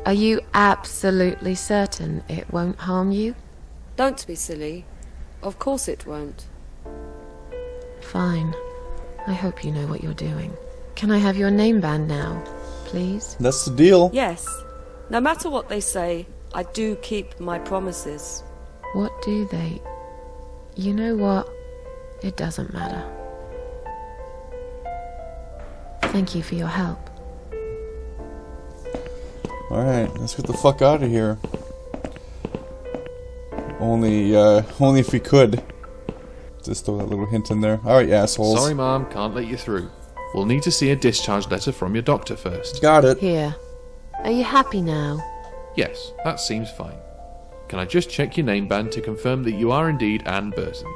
are you absolutely certain it won't harm you? Don't be silly. Of course it won't. Fine. I hope you know what you're doing. Can I have your name band now, please? That's the deal. Yes. No matter what they say, I do keep my promises. What do they... You know what? It doesn't matter. Thank you for your help. Alright, let's get the fuck out of here. Only if we could. Just throw that little hint in there. Alright, you assholes. Sorry, Mom, can't let you through. We'll need to see a discharge letter from your doctor first. Got it. Here. Are you happy now? Yes, that seems fine. Can I just check your name band to confirm that you are indeed Anne Burton?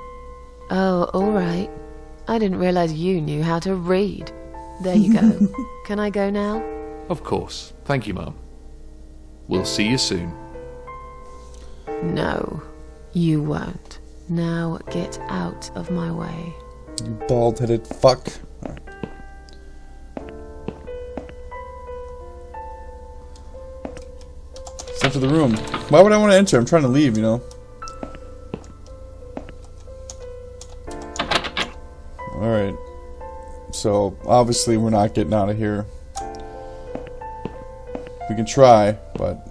Oh, alright. I didn't realize you knew how to read. There you go. Can I go now? Of course. Thank you, Mom. We'll see you soon. No, you won't. Now get out of my way. You bald-headed fuck. Alright. Let's enter the room. Why would I want to enter? I'm trying to leave, you know. Alright. So, obviously we're not getting out of here. We can try, but...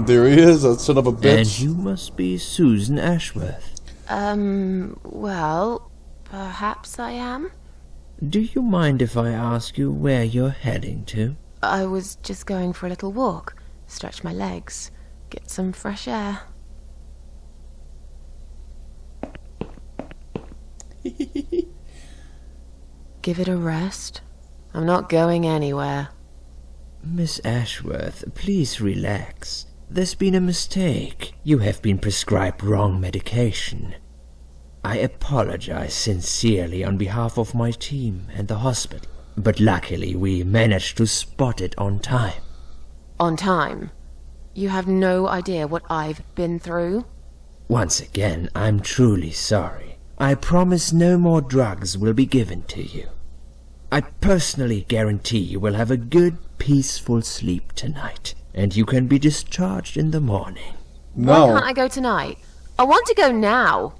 There he is, that son of a bitch. And you must be Susan Ashworth. Well, perhaps I am? Do you mind if I ask you where you're heading to? I was just going for a little walk, stretch my legs, get some fresh air. Give it a rest. I'm not going anywhere. Miss Ashworth, please relax. There's been a mistake. You have been prescribed wrong medication. I apologize sincerely on behalf of my team and the hospital, but luckily we managed to spot it on time. On time? You have no idea what I've been through? Once again, I'm truly sorry. I promise no more drugs will be given to you. I personally guarantee you will have a good, peaceful sleep tonight, and you can be discharged in the morning. No. Why can't I go tonight? I want to go now.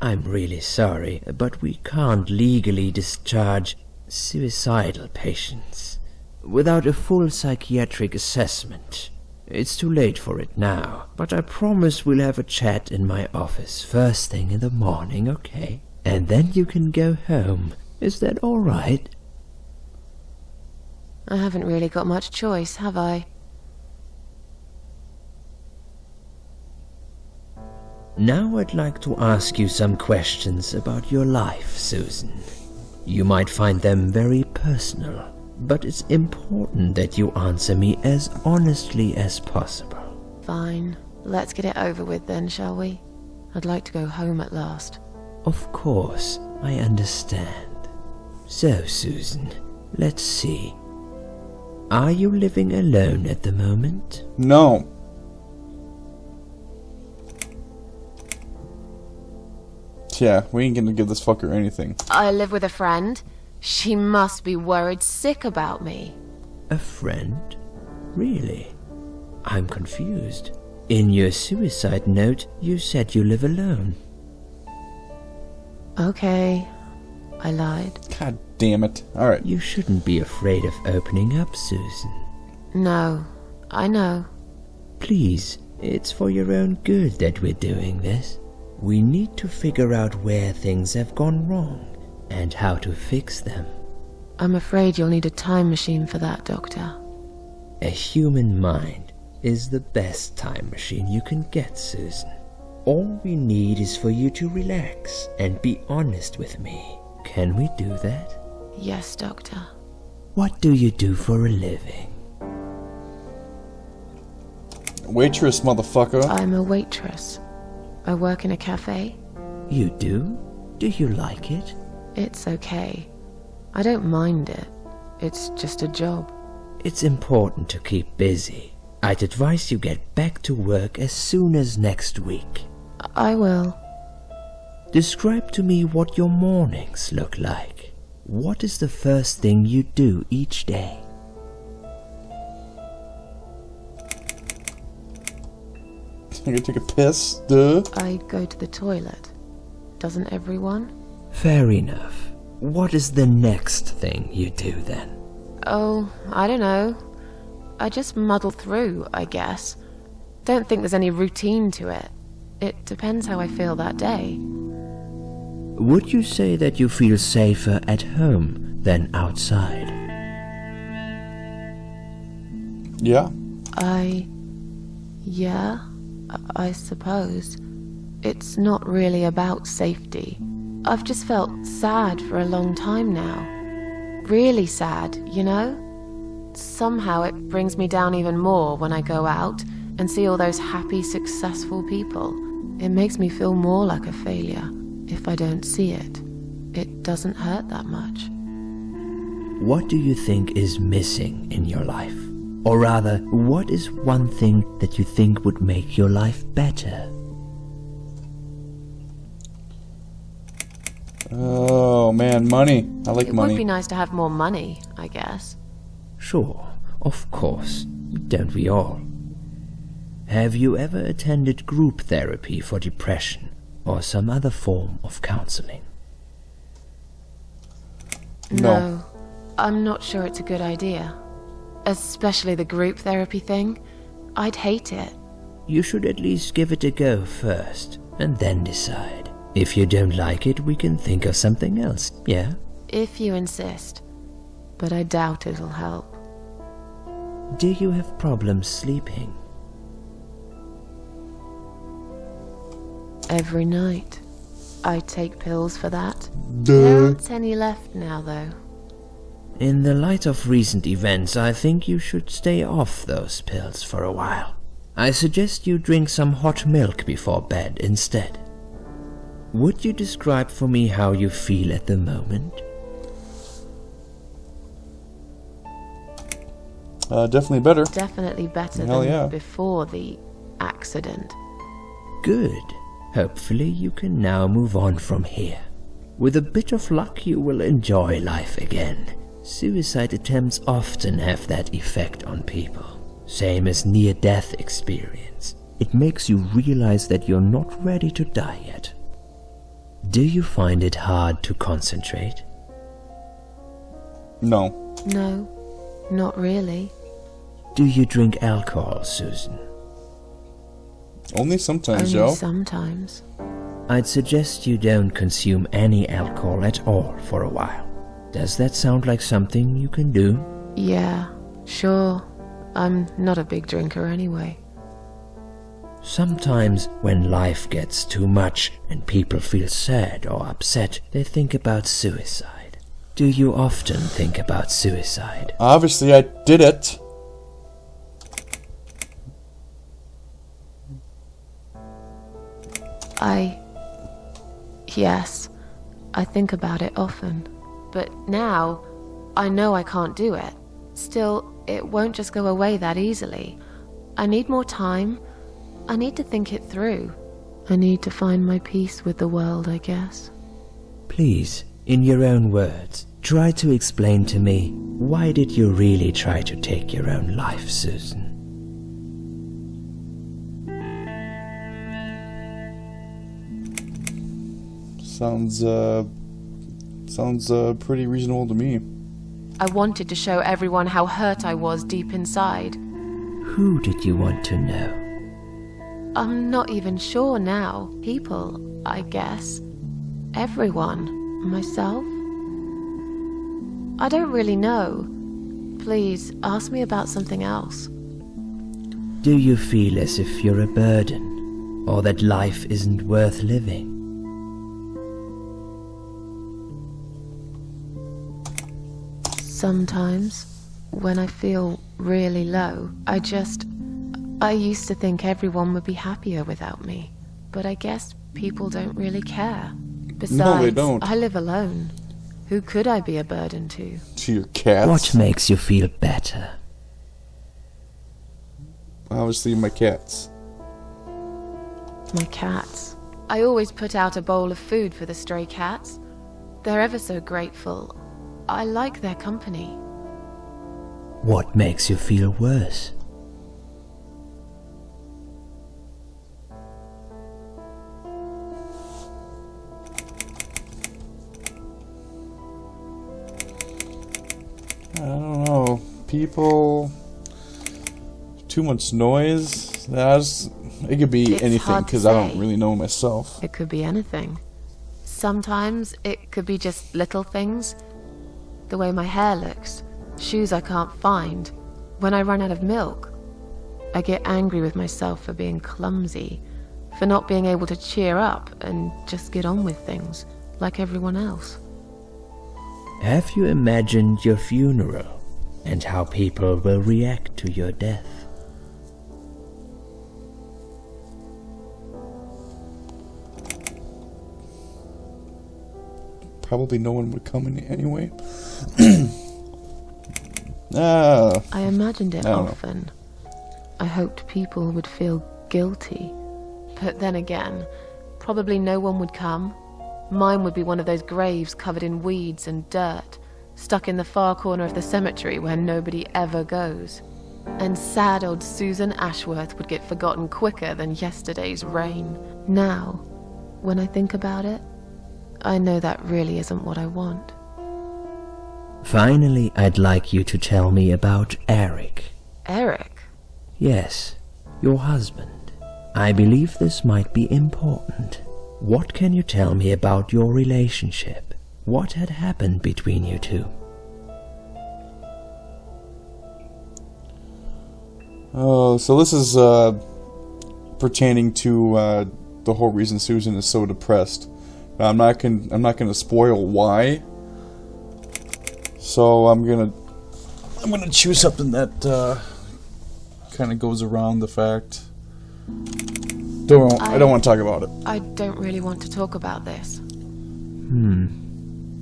I'm really sorry, but we can't legally discharge suicidal patients without a full psychiatric assessment. It's too late for it now, but I promise we'll have a chat in my office first thing in the morning, okay? And then you can go home. Is that all right? I haven't really got much choice, have I? Now I'd like to ask you some questions about your life, Susan. You might find them very personal, but it's important that you answer me as honestly as possible. Fine. Let's get it over with then, shall we? I'd like to go home at last. Of course, I understand. So, Susan, let's see. Are you living alone at the moment? No. Yeah, we ain't gonna give this fucker anything. I live with a friend. She must be worried sick about me. A friend? Really? I'm confused. In your suicide note, you said you live alone. Okay, I lied. God damn it. Alright. You shouldn't be afraid of opening up, Susan. No, I know. Please, it's for your own good that we're doing this. We need to figure out where things have gone wrong and how to fix them. I'm afraid you'll need a time machine for that, Doctor. A human mind is the best time machine you can get, Susan. All we need is for you to relax and be honest with me. Can we do that? Yes, Doctor. What do you do for a living? Waitress, motherfucker. I'm a waitress. I work in a cafe. You do? Do you like it? It's okay. I don't mind it. It's just a job. It's important to keep busy. I'd advise you get back to work as soon as next week. I will. Describe to me what your mornings look like. What is the first thing you do each day? I gotta take a piss. Duh. I go to the toilet. Doesn't everyone? Fair enough. What is the next thing you do then? Oh, I don't know. I just muddle through, I guess. Don't think there's any routine to it. It depends how I feel that day. Would you say that you feel safer at home than outside? Yeah. Yeah, I suppose. It's not really about safety. I've just felt sad for a long time now. Really sad, you know? Somehow it brings me down even more when I go out and see all those happy, successful people. It makes me feel more like a failure if I don't see it. It doesn't hurt that much. What do you think is missing in your life? Or rather, what is one thing that you think would make your life better? Oh man, money. I like money. It would be nice to have more money, I guess. Sure, of course. Don't we all? Have you ever attended group therapy for depression or some other form of counseling? No, I'm not sure it's a good idea. Especially the group therapy thing. I'd hate it. You should at least give it a go first, and then decide. If you don't like it, we can think of something else, yeah? If you insist. But I doubt it'll help. Do you have problems sleeping? Every night. I take pills for that. Duh. There aren't any left now, though. In the light of recent events, I think you should stay off those pills for a while. I suggest you drink some hot milk before bed instead. Would you describe for me how you feel at the moment? Definitely better. Definitely better Hell than yeah. before the accident. Good. Hopefully you can now move on from here. With a bit of luck, you will enjoy life again. Suicide attempts often have that effect on people. Same as near-death experience. It makes you realize that you're not ready to die yet. Do you find it hard to concentrate? No. No, not really. Do you drink alcohol, Susan? Only sometimes, Only yo. sometimes. I'd suggest you don't consume any alcohol at all for a while. Does that sound like something you can do? Yeah, sure. I'm not a big drinker anyway. Sometimes when life gets too much and people feel sad or upset, they think about suicide. Do you often think about suicide? Obviously, I did it. Yes, I think about it often. But now, I know I can't do it. Still, it won't just go away that easily. I need more time. I need to think it through. I need to find my peace with the world, I guess. Please, in your own words, try to explain to me, why did you really try to take your own life, Susan? Sounds pretty reasonable to me. I wanted to show everyone how hurt I was deep inside. Who did you want to know? I'm not even sure now. People, I guess. Everyone. Myself. I don't really know. Please, ask me about something else. Do you feel as if you're a burden, or that life isn't worth living? Sometimes, when I feel really low, I used to think everyone would be happier without me. But I guess people don't really care. Besides, No, they don't. I live alone. Who could I be a burden to? To your cats. What makes you feel better? Obviously, my cats. My cats. I always put out a bowl of food for the stray cats. They're ever so grateful. I like their company. What makes you feel worse? people, too much noise. It could be It's anything hard to because I don't say. really know myself. It could be anything. Sometimes it could be just little things. The way my hair looks, shoes I can't find, when I run out of milk. I get angry with myself for being clumsy, for not being able to cheer up and just get on with things, like everyone else. Have you imagined your funeral and how people will react to your death? Probably no one would come in anyway. I imagined it I don't know. often. I hoped people would feel guilty. But then again, probably no one would come. Mine would be one of those graves covered in weeds and dirt, stuck in the far corner of the cemetery where nobody ever goes. And sad old Susan Ashworth would get forgotten quicker than yesterday's rain. Now, when I think about it, I know that really isn't what I want. Finally, I'd like you to tell me about Eric. Eric? Yes, your husband. I believe this might be important. What can you tell me about your relationship? What had happened between you two? Oh, so this is pertaining to the whole reason Susan is so depressed. I'm not gonna spoil why. So I'm gonna choose something that kind of goes around the fact. I don't want to talk about it. I don't really want to talk about this.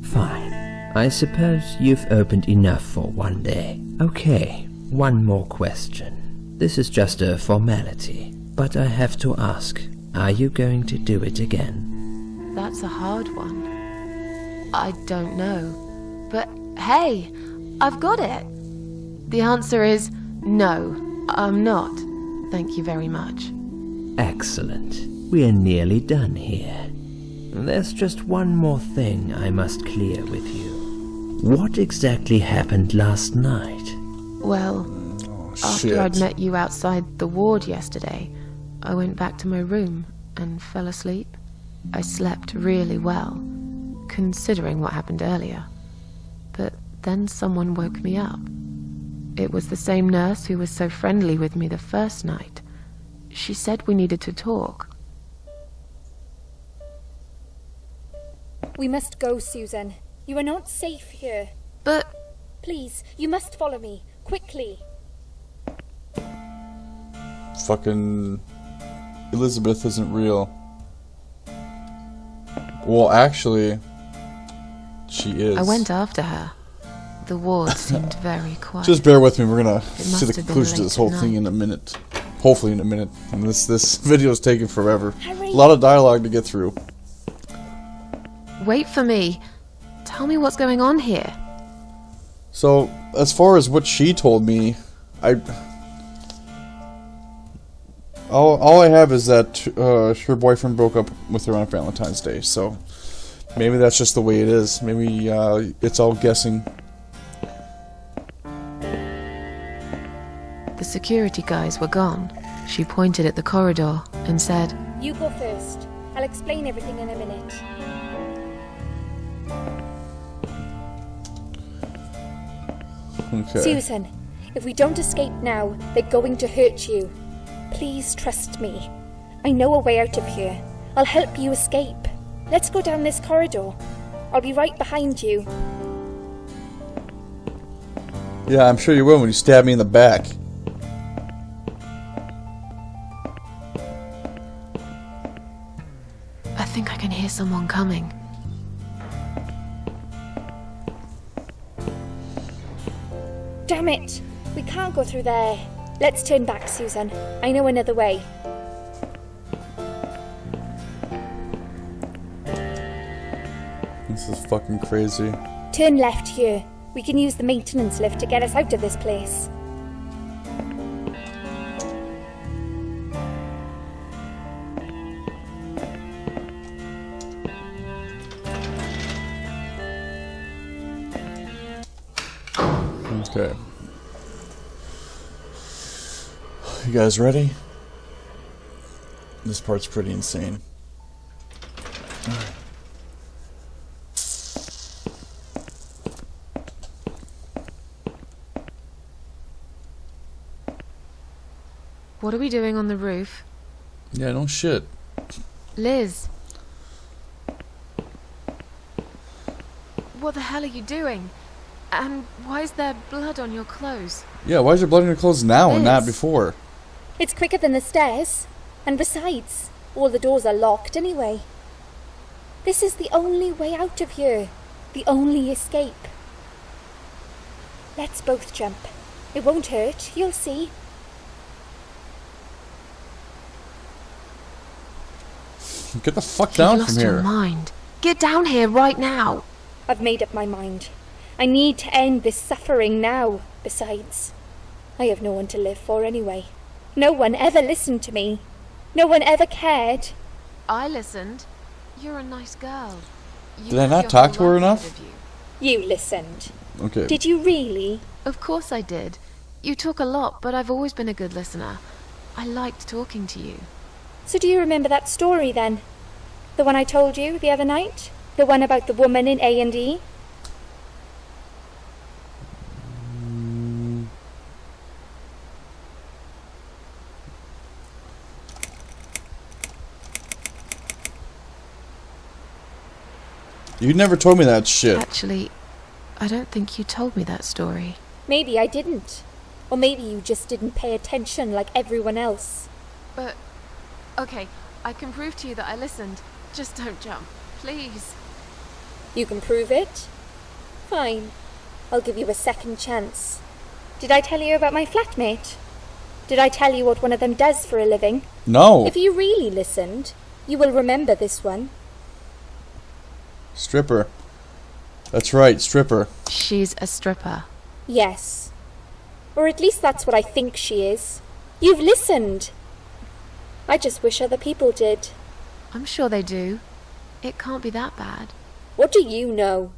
Fine. I suppose you've opened enough for one day. Okay, one more question. This is just a formality, but I have to ask, are you going to do it again? That's a hard one. I don't know. But hey, I've got it. The answer is no, I'm not. Thank you very much. Excellent. We're nearly done here. There's just one more thing I must clear with you. What exactly happened last night? Well, after I'd met you outside the ward yesterday, I went back to my room and fell asleep. I slept really well, considering what happened earlier. But then someone woke me up. It was the same nurse who was so friendly with me the first night. She said we needed to talk. We must go, Susan. You are not safe here. But Please, you must follow me. Quickly. Fucking Elizabeth isn't real. Well, actually, she is. I went after her. The ward seemed very quiet. Just bear with me. We're gonna see must the have been conclusion to late this whole at thing night. in a minute. Hopefully in a minute. And this video is taking forever. Hurry. A lot of dialogue to get through. Wait for me. Tell me what's going on here. So, as far as what she told me, all I have is that her boyfriend broke up with her on Valentine's Day. So maybe that's just the way it is. Maybe it's all guessing. The security guys were gone. She pointed at the corridor and said, You go first. I'll explain everything in a minute. Okay. Susan, if we don't escape now, they're going to hurt you. Please trust me. I know a way out of here. I'll help you escape. Let's go down this corridor. I'll be right behind you. Yeah, I'm sure you will when you stab me in the back. I think I can hear someone coming. Damn it! We can't go through there. Let's turn back, Susan. I know another way. This is fucking crazy. Turn left here. We can use the maintenance lift to get us out of this place. Okay. You guys ready? This part's pretty insane. Alright. What are we doing on the roof? Yeah, no shit. Liz. What the hell are you doing? And why is there blood on your clothes? Yeah, why is there blood on your clothes now and not Liz. before? It's quicker than the stairs. And besides, all the doors are locked anyway. This is the only way out of here. The only escape. Let's both jump. It won't hurt, you'll see. Get the fuck down You've from lost your here. mind. Get down here right now. I've made up my mind. I need to end this suffering now. Besides, I have no one to live for anyway. No one ever listened to me. No one ever cared. I listened. You're a nice girl. Did I not talk to her enough? You listened. Okay. Did you really? Of course I did. You talk a lot, but I've always been a good listener. I liked talking to you. So do you remember that story then? The one I told you the other night? The one about the woman in A&E? You never told me that shit. Actually, I don't think you told me that story. Maybe I didn't. Or maybe you just didn't pay attention like everyone else. But, okay, I can prove to you that I listened. Just don't jump, please. You can prove it? Fine. I'll give you a second chance. Did I tell you about my flatmate? Did I tell you what one of them does for a living? No. If you really listened, you will remember this one. Stripper. That's right, stripper. She's a stripper. Yes. Or at least that's what I think she is. You've listened. I just wish other people did. I'm sure they do. It can't be that bad. What do you know?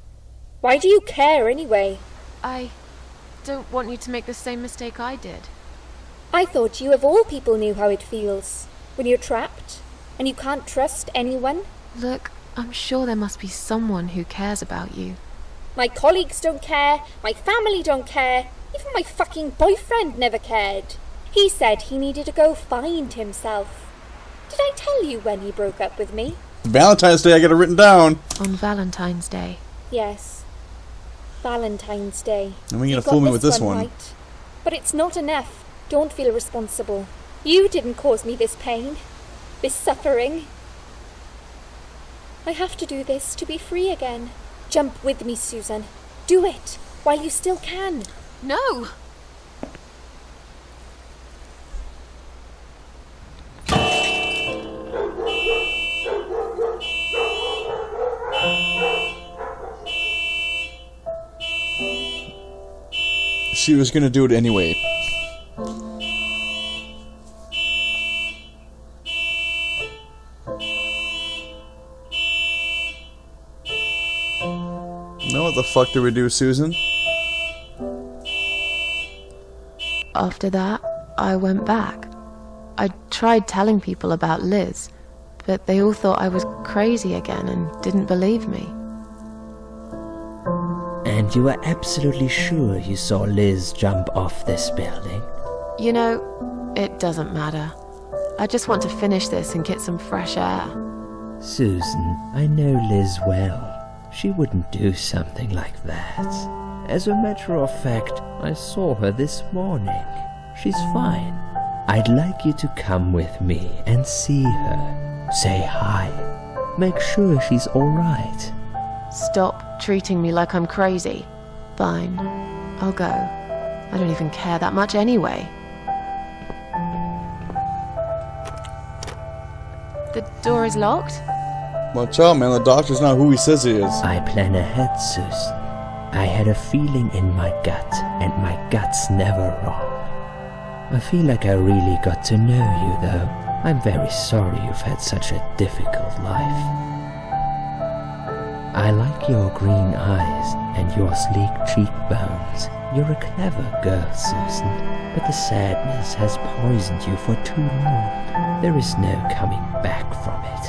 Why do you care anyway? I don't want you to make the same mistake I did. I thought you of all people knew how it feels. When you're trapped, and you can't trust anyone. Look, I'm sure there must be someone who cares about you. My colleagues don't care, my family don't care, even my fucking boyfriend never cared. He said he needed to go find himself. Did I tell you when he broke up with me? Valentine's Day, I got it written down. On Valentine's Day. Yes. Valentine's Day. And we gonna You got fool me with this one. right. But it's not enough. Don't feel responsible. You didn't cause me this pain. This suffering. I have to do this to be free again. Jump with me, Susan. Do it, while you still can. No! She was gonna do it anyway. Now what the fuck do we do, Susan? After that, I went back. I tried telling people about Liz, but they all thought I was crazy again and didn't believe me. And you are absolutely sure you saw Liz jump off this building? You know, it doesn't matter. I just want to finish this and get some fresh air. Susan, I know Liz well. She wouldn't do something like that. As a matter of fact, I saw her this morning. She's fine. I'd like you to come with me and see her. Say hi. Make sure she's alright. Stop treating me like I'm crazy. Fine, I'll go. I don't even care that much anyway. The door is locked? Watch out, man. The doctor's not who he says he is. I plan ahead, Susan. I had a feeling in my gut, and my gut's never wrong. I feel like I really got to know you, though. I'm very sorry you've had such a difficult life. I like your green eyes and your sleek cheekbones. You're a clever girl, Susan, but the sadness has poisoned you for too long. There is no coming back from it.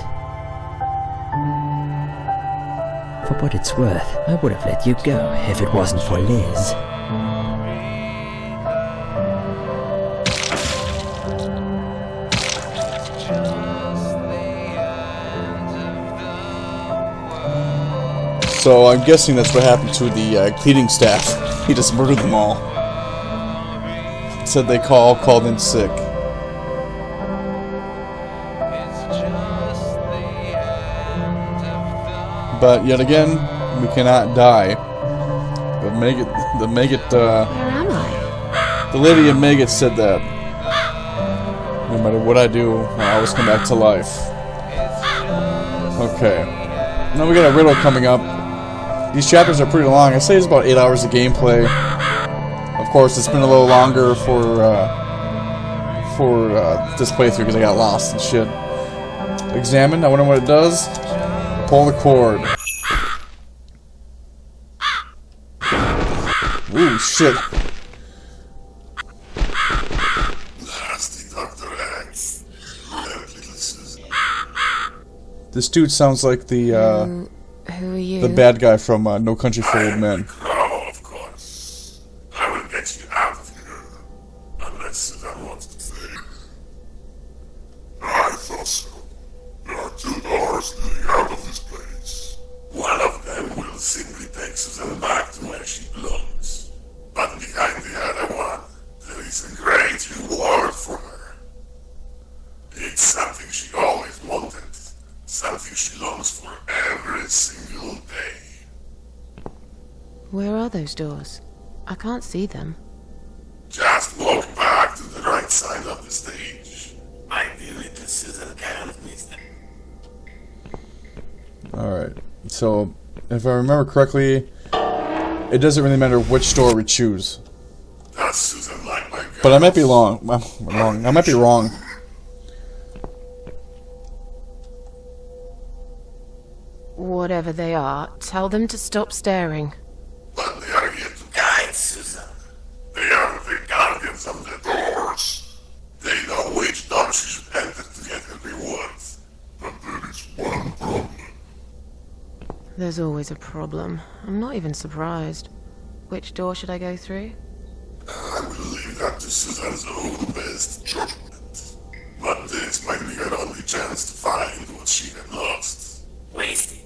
For what it's worth, I would have let you go if it wasn't for Liz. So I'm guessing that's what happened to the cleaning staff. He just murdered them all. Said they called in sick. But yet again, we cannot die. The Maggot, Where am I? the lady in Maggot said that. No matter what I do, I always come back to life. Okay. Now we got a riddle coming up. These chapters are pretty long. I say it's about 8 hours of gameplay. Of course, it's been a little longer for this playthrough because I got lost and shit. Examine. I wonder what it does. Pull the cord. Ooh, shit. This dude sounds like the Who are you? the bad guy from No Country for Old Men. Oh, of course. I will get you out of here. Unless Susan wants to stay. I thought so. There are 2 doors leading out of this place. One of them will simply take Susan back to where she belongs. But behind the other one, there is a great reward for her. It's something she always wanted. Something she longs for every single day. Where are those doors? I can't see them. Just walk back to the right side of the stage. My dear little Susan can't miss them. Alright, so if I remember correctly, it doesn't really matter which door we choose. That's Susan like my girl. But I might be wrong. I might be wrong. Whatever they are, tell them to stop staring. But they are here to guide Susan. They are the guardians of the doors. They know which door she should enter to get her rewards. But there is one problem. There's always a problem. I'm not even surprised. Which door should I go through? I will leave that to Susan's own best judgment. But this might be her only chance to find what she had lost. Waste it.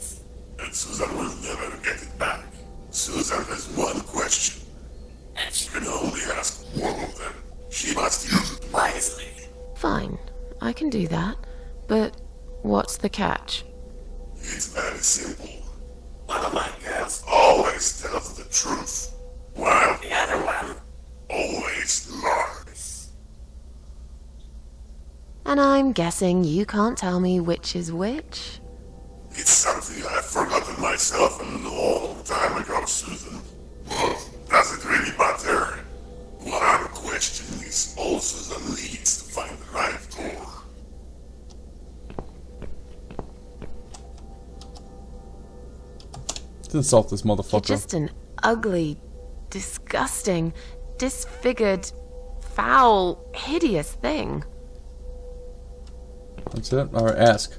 And Susan will never get it back. Susan has one question. And she can only ask one of them. She must use it wisely. Fine, I can do that. But what's the catch? It's very simple. One of my girls always tells the truth, while the other one always lies. And I'm guessing you can't tell me which is which? It's something I've forgotten myself a long time ago, Susan. But does it really matter? What I'm questioning is all Susan needs to find the right door. Insult this You're motherfucker. just an ugly, disgusting, disfigured, foul, hideous thing. That's it? Alright, ask.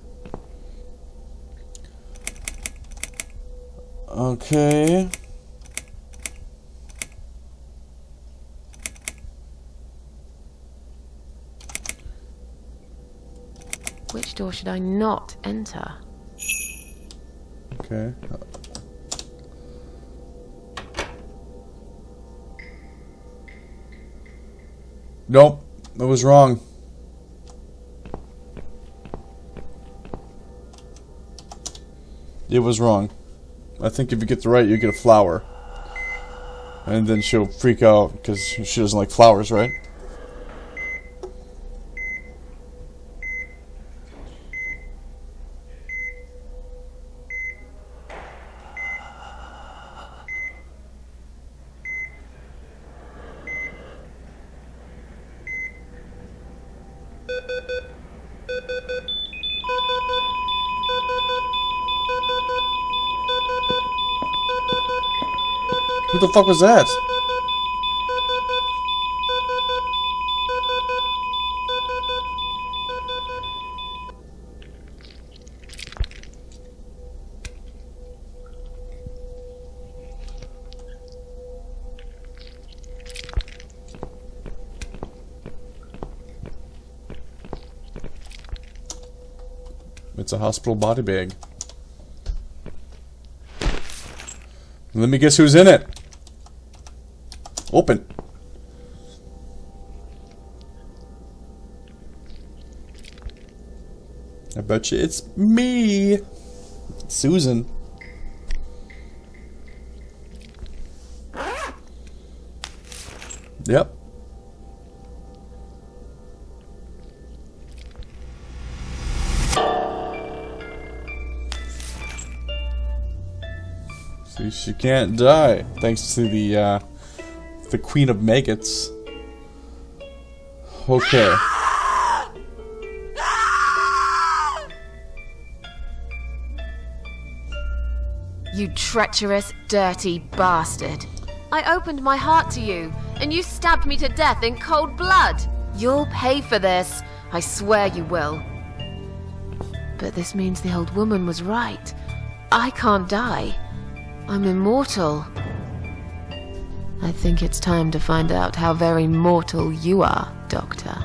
Okay. Which door should I not enter? Okay. Nope, that was wrong. It was wrong. I think if you get the right, you get a flower. And then she'll freak out because she doesn't like flowers, right? Who the fuck was that? It's a hospital body bag. Let me guess who's in it. Open. I bet you it's me. Susan. Yep. See, she can't die thanks to the Queen of Maggots. Okay. You treacherous, dirty bastard. I opened my heart to you, and you stabbed me to death in cold blood. You'll pay for this. I swear you will. But this means the old woman was right. I can't die. I'm immortal. I think it's time to find out how very mortal you are, Doctor.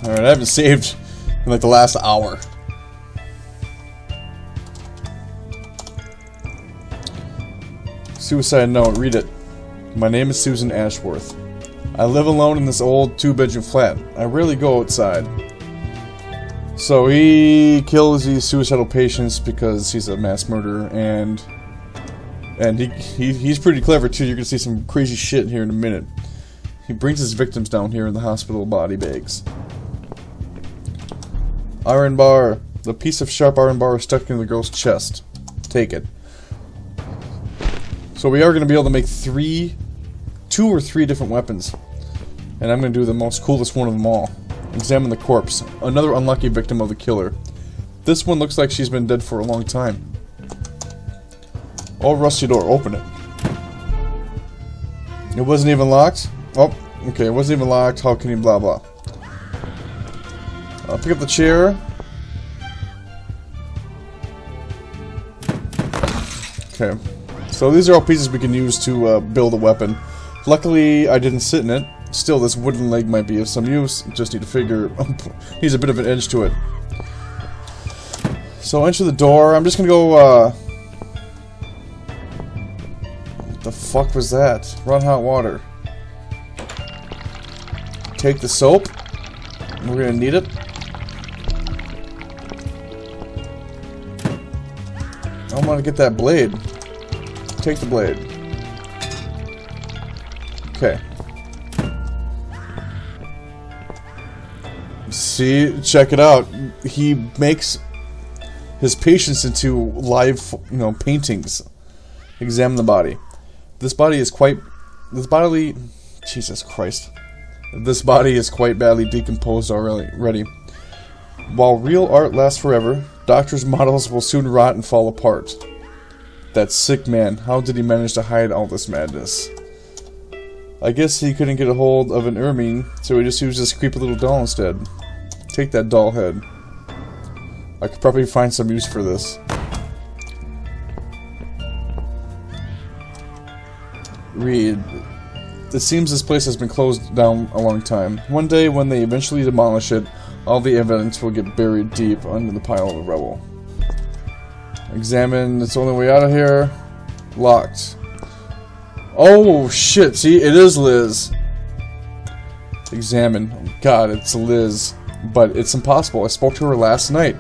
Alright, I haven't saved in like the last hour. Suicide note, read it. My name is Susan Ashworth. I live alone in this old 2-bedroom flat. I rarely go outside. So he kills these suicidal patients because he's a mass murderer, and he's pretty clever too. You're gonna see some crazy shit here in a minute. He brings his victims down here in the hospital body bags. Iron bar. The piece of sharp iron bar is stuck in the girl's chest. Take it. So we are going to be able to make 2 or 3 different weapons. And I'm going to do the most coolest one of them all. Examine the corpse. Another unlucky victim of the killer. This one looks like she's been dead for a long time. Oh, rusty door. Open it. It wasn't even locked? Oh, okay. It wasn't even locked. How can you blah blah? I'll pick up the chair. Okay. So these are all pieces we can use to build a weapon. Luckily, I didn't sit in it. Still, this wooden leg might be of some use. Just need to figure... needs a bit of an edge to it. So enter the door. I'm just gonna go, What the fuck was that? Run hot water. Take the soap. We're gonna need it. I want to get that blade. Take the blade. Okay. See, check it out. He makes his patients into live, paintings. Examine the body. This body is quite... Jesus Christ. This body is quite badly decomposed already. While real art lasts forever, doctors' models will soon rot and fall apart. That sick man, how did he manage to hide all this madness? I guess he couldn't get a hold of an ermine, so he just used this creepy little doll instead. Take that doll head. I could probably find some use for this. Read. It seems this place has been closed down a long time. One day, when they eventually demolish it, all the evidence will get buried deep under the pile of rubble. Examine. It's the only way out of here. Locked. Oh, shit. See, it is Liz. Examine. Oh, God, it's Liz. But it's impossible. I spoke to her last night.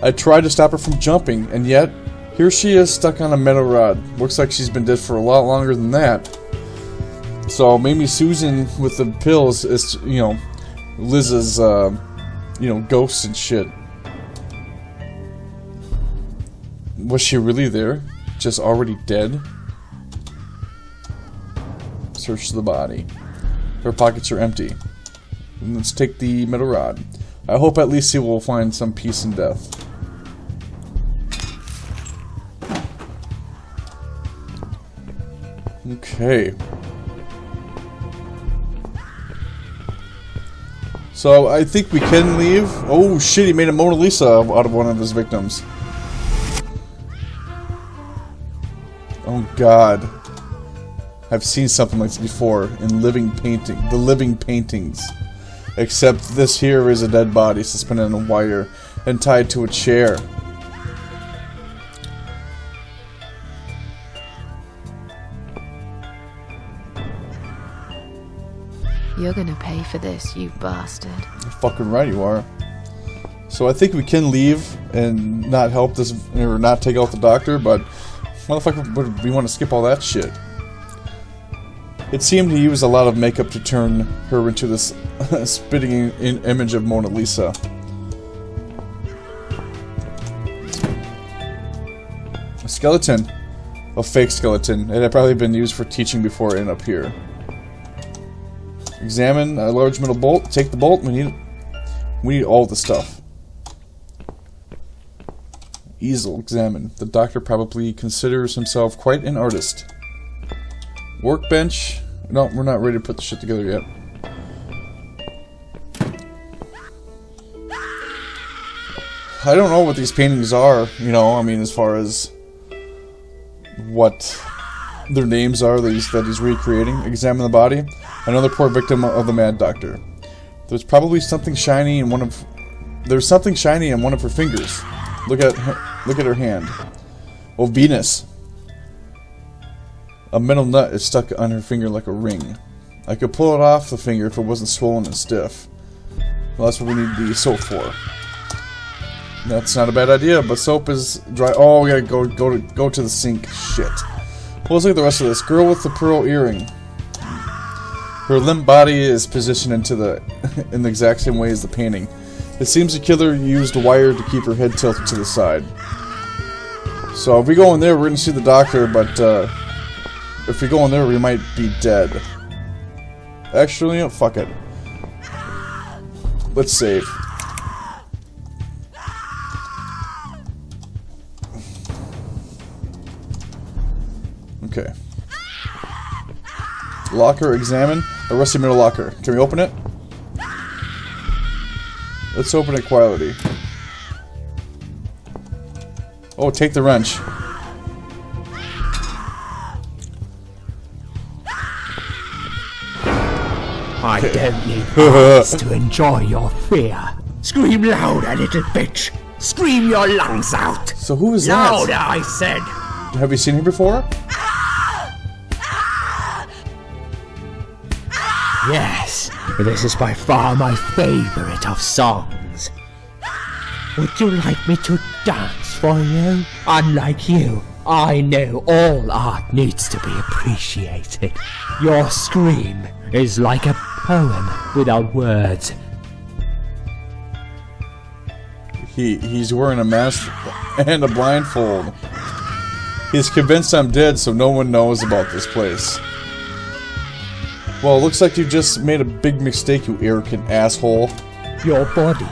I tried to stop her from jumping, and yet, here she is stuck on a metal rod. Looks like she's been dead for a lot longer than that. So maybe Susan with the pills is, Liz's, ghosts and shit. Was she really there? Just already dead? Search the body. Her pockets are empty. And let's take the metal rod. I hope at least he will find some peace in death. Okay. So I think we can leave. Oh shit, he made a Mona Lisa out of one of his victims. Oh god. I've seen something like this before in living painting. The living paintings. Except this here is a dead body suspended on a wire and tied to a chair. You're gonna pay for this, you bastard. You're fucking right you are. So I think we can leave and not help this, or not take out the doctor, but motherfucker, we want to skip all that shit. It seemed he used a lot of makeup to turn her into this spitting image of Mona Lisa. A skeleton. A fake skeleton. It had probably been used for teaching before it ended up here. Examine a large metal bolt. Take the bolt. We need all the stuff. Easel. Examine. The doctor probably considers himself quite an artist. Workbench. No, we're not ready to put the shit together yet. I don't know what these paintings are, you know, I mean, as far as what their names are that he's recreating. Examine the body. Another poor victim of the mad doctor. There's probably something shiny in one of... There's something shiny in one of her fingers. Look at her hand. Oh, Venus. A metal nut is stuck on her finger like a ring. I could pull it off the finger if it wasn't swollen and stiff. Well, that's what we need the soap for. That's not a bad idea, but soap is dry. Oh, we gotta go to the sink. Shit. Well, let's look at the rest of this. Girl with the pearl earring. Her limp body is positioned in the exact same way as the painting. It seems the killer used a wire to keep her head tilted to the side. So if we go in there, we're gonna see the doctor, but if we go in there, we might be dead. Actually, you know, fuck it. Let's save. Okay. Locker, examine. A rusty metal locker. Can we open it? Let's open it quietly. Oh, take the wrench. I don't need eyes to enjoy your fear. Scream louder, little bitch. Scream your lungs out. So who is louder, that? I said. Have you seen him before? Yes, this is by far my favorite of songs. Would you like me to dance for you? Unlike you, I know all art needs to be appreciated. Your scream is like a poem without words. He's wearing a mask and a blindfold. He's convinced I'm dead, so no one knows about this place. Well, it looks like you just made a big mistake, you arrogant asshole. Your body,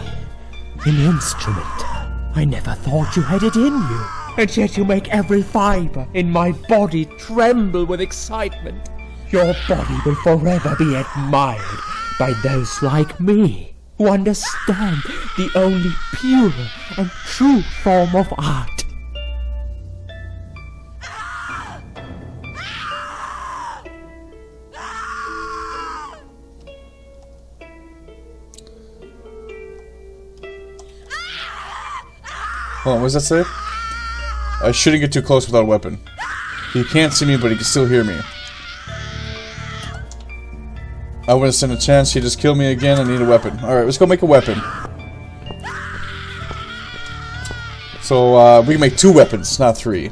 an instrument. I never thought you had it in you. And yet you make every fiber in my body tremble with excitement. Your body will forever be admired by those like me, who understand the only pure and true form of art. Hold on, what does that say? I shouldn't get too close without a weapon. He can't see me, but he can still hear me. I wouldn't stand a chance. He just killed me again. I need a weapon. Alright, let's go make a weapon. So, we can make 2 weapons, not 3.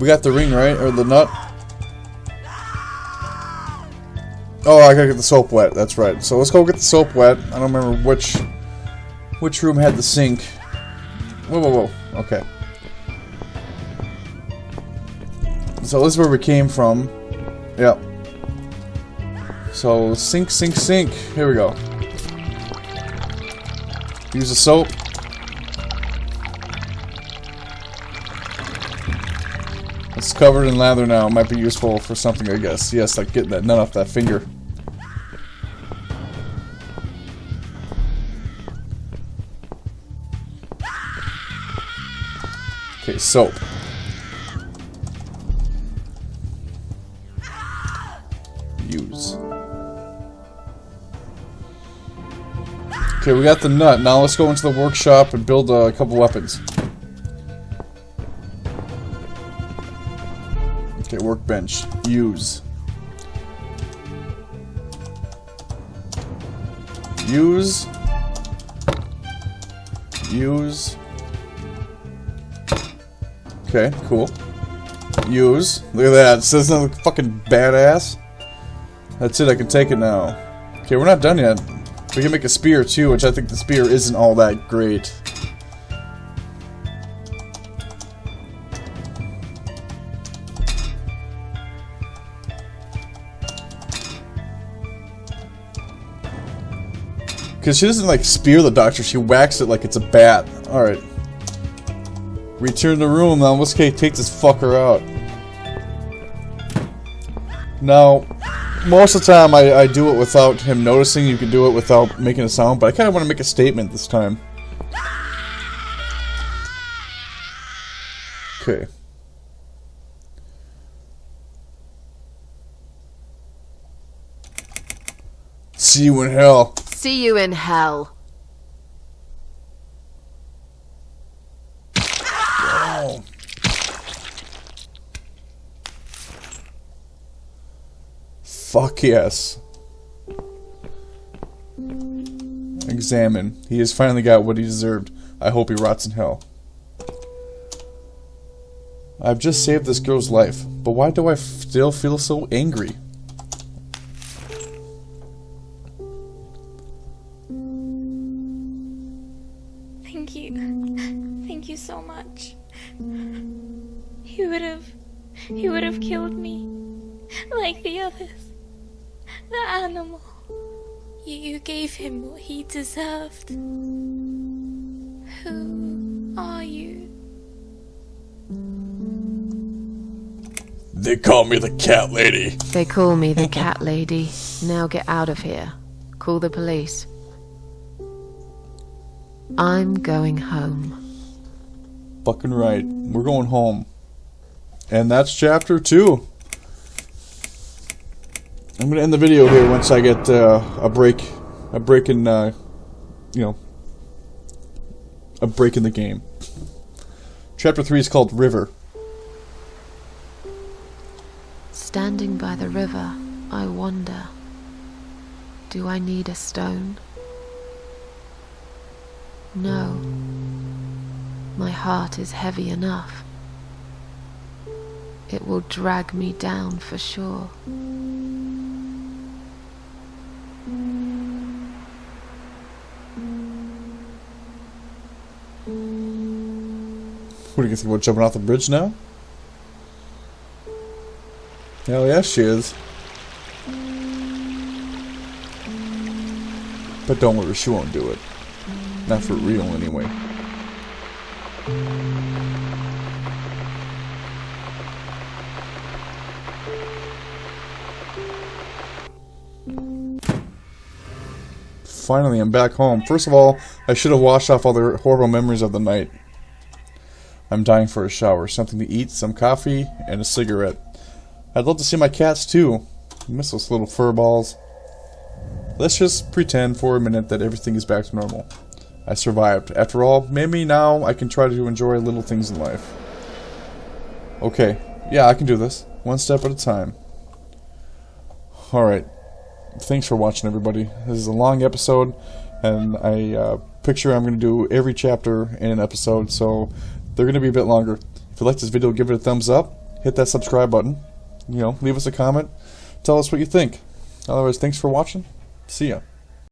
We got the ring, right? Or the nut? Oh, I gotta get the soap wet. That's right. So let's go get the soap wet. I don't remember which room had the sink. Whoa, whoa, whoa. Okay. So this is where we came from. Yep. So, sink, sink, sink. Here we go. Use the soap. It's covered in lather now. It might be useful for something, I guess. Yes, like getting that nut off that finger. Okay, soap. Use. Okay, we got the nut. Now let's go into the workshop and build a couple weapons. Okay, workbench. Use. Use. Use. Okay, cool. Use. Look at that. Doesn't that look fucking badass? That's it, I can take it now. Okay, we're not done yet. We can make a spear too, which I think the spear isn't all that great. Because she doesn't like spear the doctor, she whacks it like it's a bat. Alright. Return to the room now, let's take this fucker out. Now, most of the time I do it without him noticing. You can do it without making a sound, but I kind of want to make a statement this time. Okay. See you in hell. See you in hell. Oh. Fuck yes. Examine. He has finally got what he deserved. I hope he rots in hell. I've just saved this girl's life, but why do I still feel so angry? Thank you. Thank you so much. He would have killed me. Like the others. The animal. You gave him what he deserved. Who are you? They call me the cat lady. They call me the cat lady. Now get out of here. Call the police. I'm going home. Fucking right. We're going home. And that's chapter 2. I'm gonna end the video here once I get a break in a break in the game. Chapter 3 is called River. Standing by the river, I wonder, do I need a stone? No. My heart is heavy enough. It will drag me down for sure. What do you think about jumping off the bridge now? Hell yeah, she is. But don't worry, she won't do it. Not for real, anyway. Finally, I'm back home. First of all, I should have washed off all the horrible memories of the night. I'm dying for a shower, something to eat, some coffee, and a cigarette. I'd love to see my cats too. I miss those little fur balls. Let's just pretend for a minute that everything is back to normal. I survived. After all, maybe now I can try to enjoy little things in life. Okay, yeah, I can do this. One step at a time. Alright. Thanks for watching, everybody. This is a long episode, and I picture I'm going to do every chapter in an episode, so they're going to be a bit longer. If you like this video, give it a thumbs up. Hit that subscribe button. Leave us a comment. Tell us what you think. Otherwise, thanks for watching. See ya.